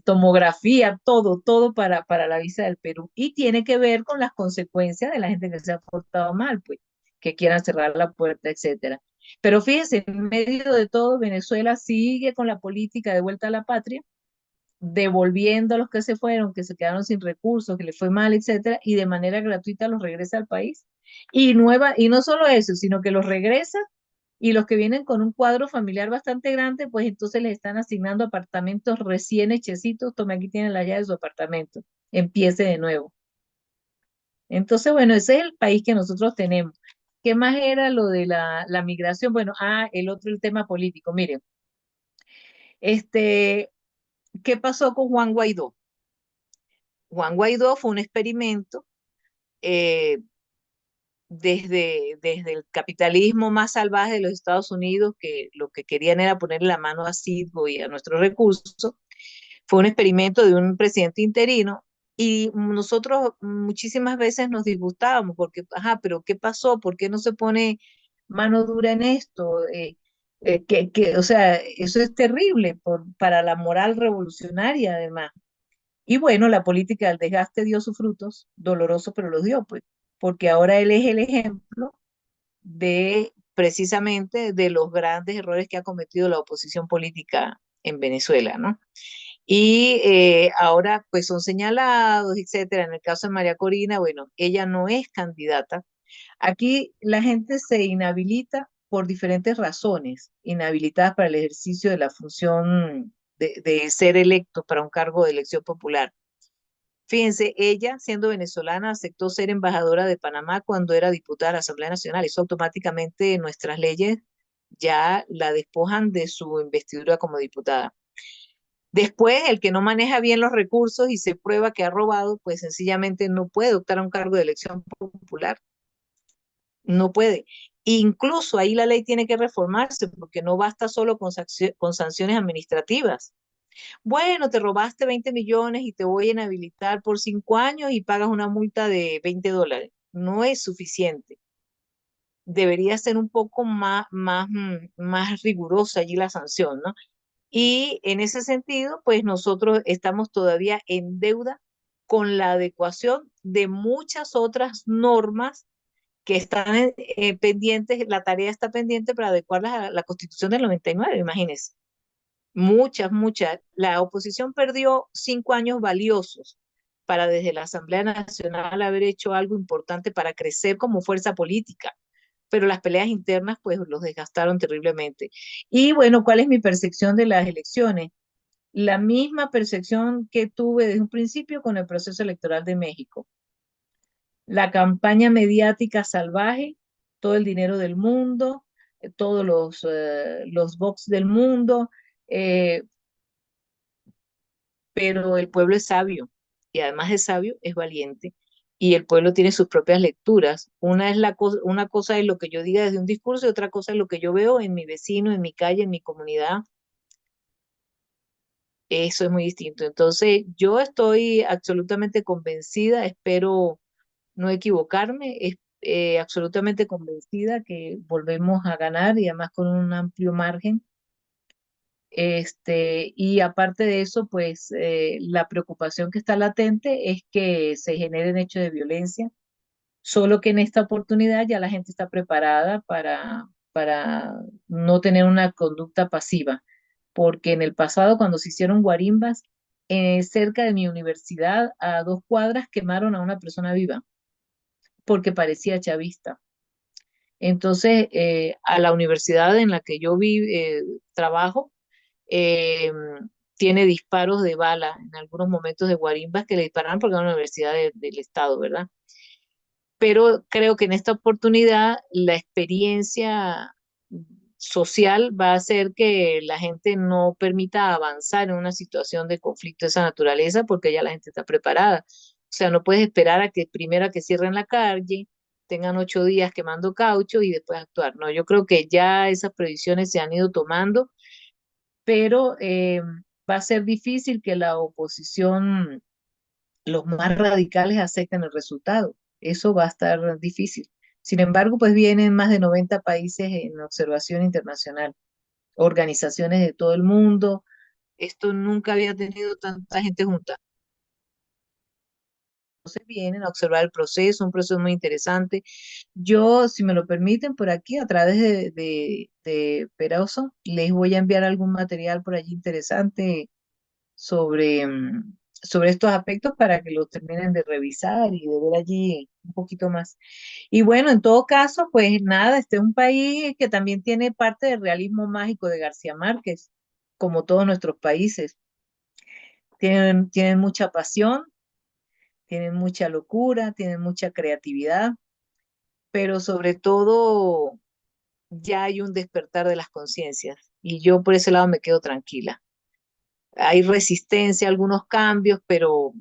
Speaker 1: tomografía, todo para la visa del Perú. Y tiene que ver con las consecuencias de la gente que se ha portado mal, pues, que quieran cerrar la puerta, etcétera. Pero fíjense, en medio de todo, Venezuela sigue con la política de vuelta a la patria, devolviendo a los que se fueron, que se quedaron sin recursos, que les fue mal, etcétera, y de manera gratuita los regresa al país. Y no solo eso, sino que los regresa Y los que vienen con un cuadro familiar bastante grande, pues entonces les están asignando apartamentos recién hechecitos. Tome, aquí tienen la llave de su apartamento. Empiece de nuevo. Entonces, bueno, ese es el país que nosotros tenemos. ¿Qué más era lo de la migración? Bueno, el otro, el tema político. Miren, este, ¿qué pasó con Juan Guaidó? Juan Guaidó fue un experimento eh, desde el capitalismo más salvaje de los Estados Unidos, que lo que querían era ponerle la mano a Citgo y a nuestros recursos. Fue un experimento de un presidente interino y nosotros muchísimas veces nos disgustábamos porque, ajá, pero ¿qué pasó? ¿Por qué no se pone mano dura en esto? O sea, eso es terrible para la moral revolucionaria además. Y bueno, la política del desgaste dio sus frutos, doloroso, pero los dio, pues, porque ahora él es el ejemplo de precisamente de los grandes errores que ha cometido la oposición política en Venezuela, ¿no? Y ahora pues son señalados, etcétera. En el caso de María Corina, bueno, ella no es candidata. Aquí la gente se inhabilita por diferentes razones, inhabilitadas para el ejercicio de la función de ser electo para un cargo de elección popular. Fíjense, ella, siendo venezolana, aceptó ser embajadora de Panamá cuando era diputada de la Asamblea Nacional. Eso automáticamente nuestras leyes ya la despojan de su investidura como diputada. Después, el que no maneja bien los recursos y se prueba que ha robado, pues sencillamente no puede optar a un cargo de elección popular. No puede. Incluso ahí la ley tiene que reformarse porque no basta solo con sanciones administrativas. Bueno, te robaste 20 millones y te voy a inhabilitar por 5 años y pagas una multa de $20. No es suficiente. Debería ser un poco más rigurosa allí la sanción, ¿no? Y en ese sentido, pues nosotros estamos todavía en deuda con la adecuación de muchas otras normas que están pendientes, la tarea está pendiente para adecuarlas a la Constitución del 99, imagínense. Muchas. La oposición perdió 5 años valiosos para desde la Asamblea Nacional haber hecho algo importante para crecer como fuerza política, pero las peleas internas pues los desgastaron terriblemente. Y bueno, ¿cuál es mi percepción de las elecciones? La misma percepción que tuve desde un principio con el proceso electoral de México. La campaña mediática salvaje, todo el dinero del mundo, todos los box del mundo, eh, pero el pueblo es sabio y además de sabio es valiente y el pueblo tiene sus propias lecturas. Una cosa es lo que yo diga desde un discurso y otra cosa es lo que yo veo en mi vecino, en mi calle, en mi comunidad. Eso es muy distinto. Entonces, yo estoy absolutamente convencida, espero no equivocarme, absolutamente convencida que volvemos a ganar y además con un amplio margen. Y aparte de eso, pues la preocupación que está latente es que se generen hechos de violencia, solo que en esta oportunidad ya la gente está preparada para no tener una conducta pasiva, porque en el pasado cuando se hicieron guarimbas, cerca de mi universidad, a 2 cuadras, quemaron a una persona viva, porque parecía chavista. Entonces, a la universidad en la que yo trabajo, eh, tiene disparos de bala en algunos momentos de guarimbas que le dispararon porque es una universidad del estado, ¿verdad? Pero creo que en esta oportunidad la experiencia social va a hacer que la gente no permita avanzar en una situación de conflicto de esa naturaleza porque ya la gente está preparada. O sea, no puedes esperar a que primero a que cierren la calle, tengan 8 días quemando caucho y después actuar. No, yo creo que ya esas previsiones se han ido tomando, pero va a ser difícil que la oposición, los más radicales, acepten el resultado. Eso va a estar difícil. Sin embargo, pues vienen más de 90 países en observación internacional, organizaciones de todo el mundo. Esto nunca había tenido tanta gente junta. Entonces vienen a observar el proceso, un proceso muy interesante. Yo, si me lo permiten, por aquí, a través de Peroso, les voy a enviar algún material por allí interesante sobre sobre estos aspectos para que los terminen de revisar y de ver allí un poquito más. Y bueno, en todo caso, pues nada, este es un país que también tiene parte del realismo mágico de García Márquez, como todos nuestros países. Tienen mucha pasión, tienen mucha locura, tienen mucha creatividad, pero sobre todo ya hay un despertar de las conciencias y yo por ese lado me quedo tranquila. Hay resistencia a algunos cambios, pero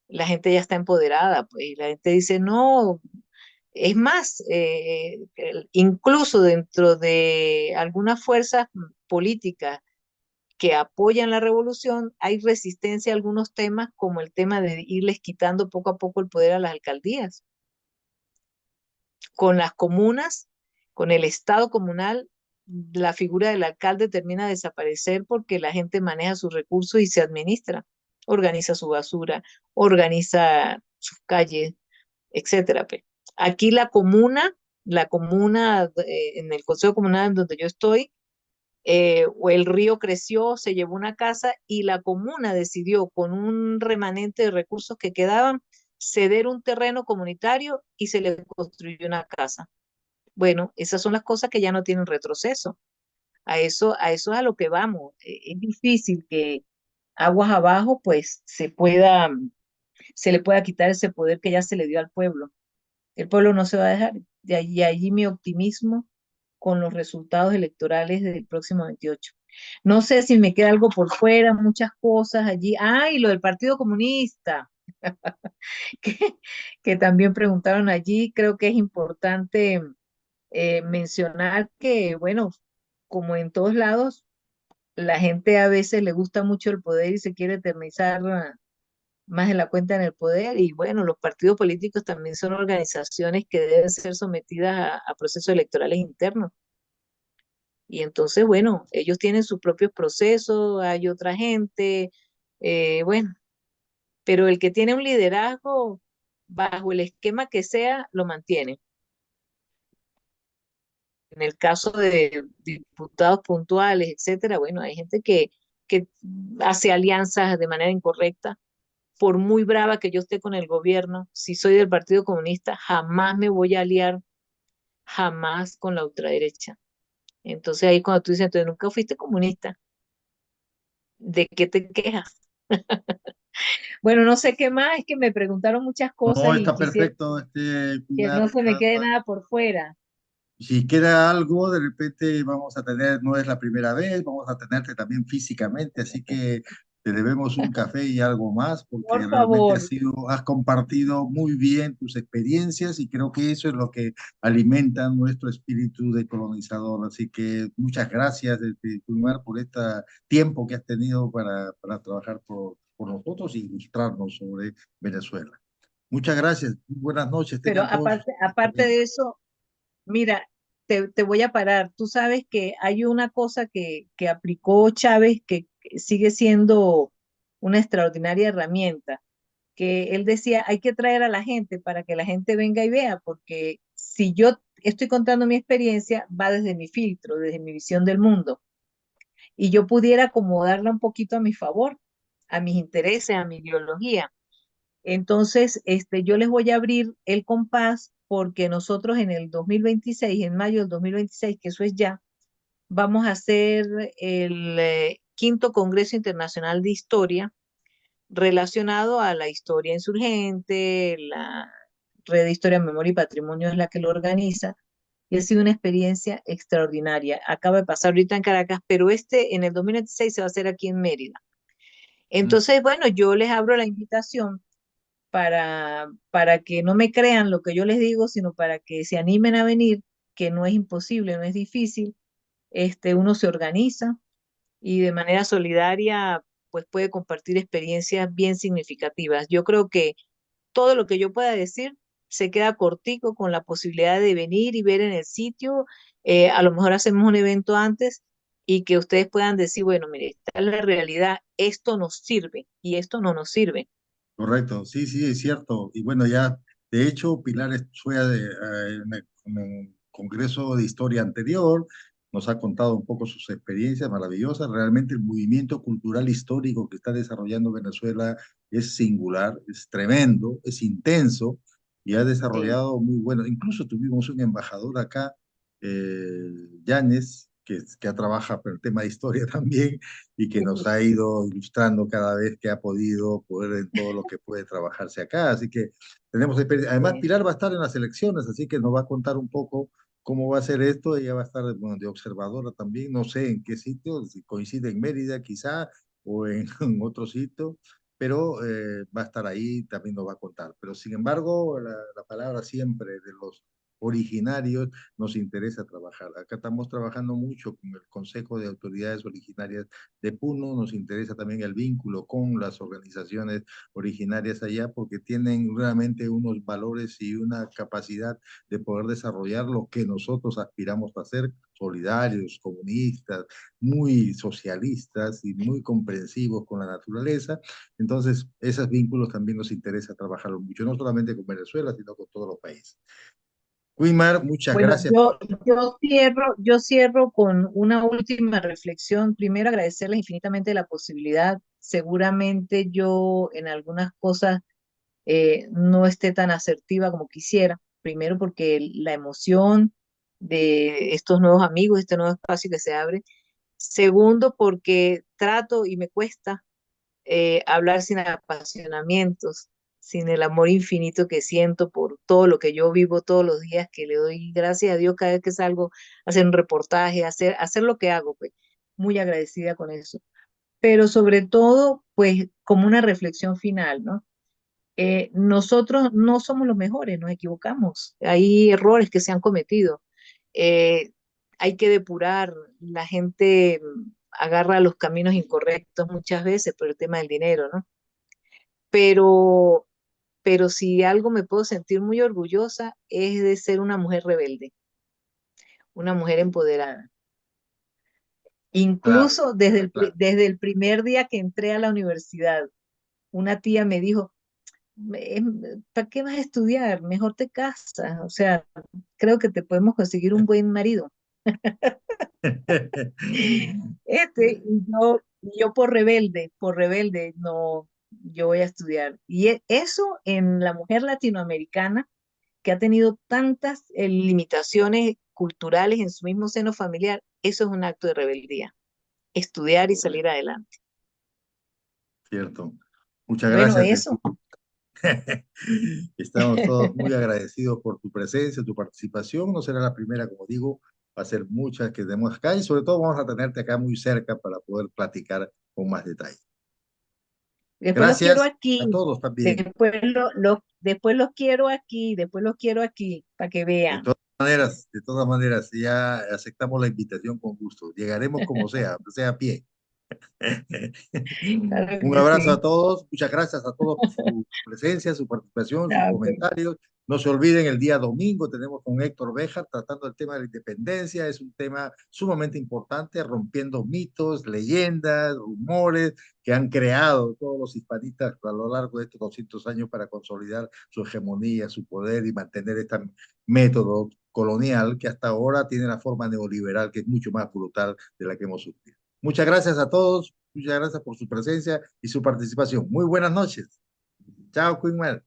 Speaker 1: la gente ya está empoderada, pues, y la gente dice, no, es más, incluso dentro de algunas fuerzas políticas que apoyan la revolución, hay resistencia a algunos temas, como el tema de irles quitando poco a poco el poder a las alcaldías. Con las comunas, con el Estado comunal, la figura del alcalde termina de desaparecer porque la gente maneja sus recursos y se administra, organiza su basura, organiza sus calles, etcétera. Pues. Aquí la comuna en el Consejo Comunal donde yo estoy, o el río creció, se llevó una casa y la comuna decidió, con un remanente de recursos que quedaban, ceder un terreno comunitario y se le construyó una casa. Bueno, esas son las cosas que ya no tienen retroceso. A eso es a lo que vamos. Es difícil que aguas abajo, pues se le pueda quitar ese poder que ya se le dio al pueblo. El pueblo no se va a dejar. De allí mi optimismo con los resultados electorales del próximo 28. No sé si me queda algo por fuera, muchas cosas allí. Ah, y lo del Partido Comunista, que, que también preguntaron allí. Creo que es importante mencionar que, bueno, como en todos lados, la gente a veces le gusta mucho el poder y se quiere eternizar más de la cuenta en el poder. Y bueno, los partidos políticos también son organizaciones que deben ser sometidas a procesos electorales internos. Y entonces, bueno, ellos tienen sus propios procesos, hay otra gente, bueno, pero el que tiene un liderazgo bajo el esquema que sea, lo mantiene. En el caso de diputados puntuales, etcétera, bueno, hay gente que hace alianzas de manera incorrecta. Por muy brava que yo esté con el gobierno, si soy del Partido Comunista, jamás me voy a aliar, jamás con la ultraderecha. Entonces ahí cuando tú dices, entonces nunca fuiste comunista, ¿de qué te quejas? Bueno, no sé qué más, es que me preguntaron muchas cosas
Speaker 3: No,
Speaker 1: y
Speaker 3: está
Speaker 1: quisiera
Speaker 3: perfecto,
Speaker 1: que no
Speaker 3: Pilar.
Speaker 1: se me quede nada por fuera.
Speaker 3: Si queda algo, de repente vamos a tener, no es la primera vez, vamos a tenerte también físicamente, así que te debemos un café y algo más, porque
Speaker 1: Por
Speaker 3: realmente
Speaker 1: favor,
Speaker 3: has compartido muy bien tus experiencias y creo que eso es lo que alimenta nuestro espíritu de colonizador. Así que muchas gracias, Gulmar, por este tiempo que has tenido para trabajar por nosotros y ilustrarnos sobre Venezuela. Muchas gracias, buenas noches,
Speaker 1: pero
Speaker 3: tengan todos
Speaker 1: aparte
Speaker 3: ustedes.
Speaker 1: de eso, mira, te voy a parar. Tú sabes que hay una cosa que aplicó Chávez que sigue siendo una extraordinaria herramienta, que él decía, hay que traer a la gente para que la gente venga y vea, porque si yo estoy contando mi experiencia, va desde mi filtro, desde mi visión del mundo, y yo pudiera acomodarla un poquito a mi favor, a mis intereses, a mi ideología. Entonces, yo les voy a abrir el compás porque nosotros en el 2026, en mayo del 2026, que eso es ya, vamos a hacer el quinto Congreso Internacional de Historia relacionado a la historia insurgente. La Red de Historia, Memoria y Patrimonio es la que lo organiza y ha sido una experiencia extraordinaria. Acaba de pasar ahorita en Caracas, pero en el 2026 se va a hacer aquí en Mérida. Entonces, bueno, yo les abro la invitación para que no me crean lo que yo les digo, sino para que se animen a venir, que no es imposible, no es difícil. Uno se organiza y de manera solidaria pues puede compartir experiencias bien significativas. Yo creo que todo lo que yo pueda decir se queda cortico con la posibilidad de venir y ver en el sitio. A lo mejor hacemos un evento antes y que ustedes puedan decir, bueno, mire, esta es la realidad, esto nos sirve y esto no nos sirve.
Speaker 3: Correcto, sí, sí, es cierto. Y bueno, ya, de hecho, Pilar fue en el Congreso de Historia anterior nos ha contado un poco sus experiencias maravillosas. Realmente el movimiento cultural histórico que está desarrollando Venezuela es singular, es tremendo, es intenso y ha
Speaker 1: Sí.
Speaker 3: desarrollado muy bueno. Incluso tuvimos un embajador acá, Yáñez, que trabaja por el tema de historia también y que nos ha ido ilustrando cada vez que ha podido, poder en todo lo que puede trabajarse acá. Así que tenemos experiencia. Además,
Speaker 1: Sí.
Speaker 3: Pilar va a estar en las elecciones, así que nos va a contar un poco cómo va a ser esto. Ella va a estar, bueno, de observadora también, no sé en qué sitio, si coincide en Mérida quizá o en, en otro sitio, pero va a estar ahí, también nos va a contar. Pero sin embargo, la palabra siempre de los originarios nos interesa trabajar. Acá estamos trabajando mucho con el Consejo de Autoridades Originarias de Puno, nos interesa también el vínculo con las organizaciones originarias allá porque tienen realmente unos valores y una capacidad de poder desarrollar lo que nosotros aspiramos a hacer, solidarios, comunistas, muy socialistas y muy comprensivos con la naturaleza. Entonces, esos vínculos también nos interesa trabajarlos mucho, no solamente con Venezuela, sino con todos los países. Wimar, muchas
Speaker 1: Bueno,
Speaker 3: gracias.
Speaker 1: yo cierro con una última reflexión. Primero, agradecerles infinitamente la posibilidad. Seguramente yo en algunas cosas no esté tan asertiva como quisiera. Primero, porque la emoción de estos nuevos amigos, este nuevo espacio que se abre. Segundo, porque trato y me cuesta hablar sin apasionamientos, sin el amor infinito que siento por todo lo que yo vivo todos los días, que le doy gracias a Dios cada vez que salgo a hacer un reportaje, hacer lo que hago, pues muy agradecida con eso. Pero sobre todo, pues como una reflexión final, ¿no? Nosotros no somos los mejores, nos equivocamos, hay errores que se han cometido, eh, hay que depurar, la gente agarra los caminos incorrectos muchas veces por el tema del dinero, ¿no? Pero, pero si algo me puedo sentir muy orgullosa es de ser una mujer rebelde, una mujer empoderada.
Speaker 3: Claro,
Speaker 1: Incluso
Speaker 3: claro.
Speaker 1: desde el primer día que entré a la universidad, una tía me dijo, ¿para qué vas a estudiar? Mejor te casas. O sea, creo que te podemos conseguir un buen marido. Y yo por rebelde, no, yo voy a estudiar. Y eso en la mujer latinoamericana que ha tenido tantas limitaciones culturales en su mismo seno familiar, eso es un acto de rebeldía, estudiar y salir adelante.
Speaker 3: Cierto. Muchas
Speaker 1: Bueno,
Speaker 3: gracias.
Speaker 1: eso.
Speaker 3: Estamos todos muy agradecidos por tu presencia, tu participación. No será la primera, como digo, va a ser muchas que tenemos acá y sobre todo vamos a tenerte acá muy cerca para poder platicar con más detalle.
Speaker 1: Después los quiero
Speaker 3: Gracias a
Speaker 1: aquí,
Speaker 3: todos también.
Speaker 1: después los quiero aquí, después los quiero aquí, para que vean.
Speaker 3: De todas maneras, ya aceptamos la invitación con gusto. Llegaremos como sea, aunque sea a pie.
Speaker 1: Claro
Speaker 3: Un
Speaker 1: que
Speaker 3: abrazo a
Speaker 1: sí.
Speaker 3: todos, muchas gracias a todos por su presencia, su participación, sus
Speaker 1: Ah, pues,
Speaker 3: comentarios. No se olviden, el día domingo tenemos con Héctor Béjar tratando el tema de la independencia. Es un tema sumamente importante, rompiendo mitos, leyendas, rumores que han creado todos los hispanistas a lo largo de estos 200 años para consolidar su hegemonía, su poder y mantener este método colonial que hasta ahora tiene la forma neoliberal que es mucho más brutal de la que hemos sufrido. Muchas gracias a todos. Muchas gracias por su presencia y su participación. Muy buenas noches. Chao, Queen Mel.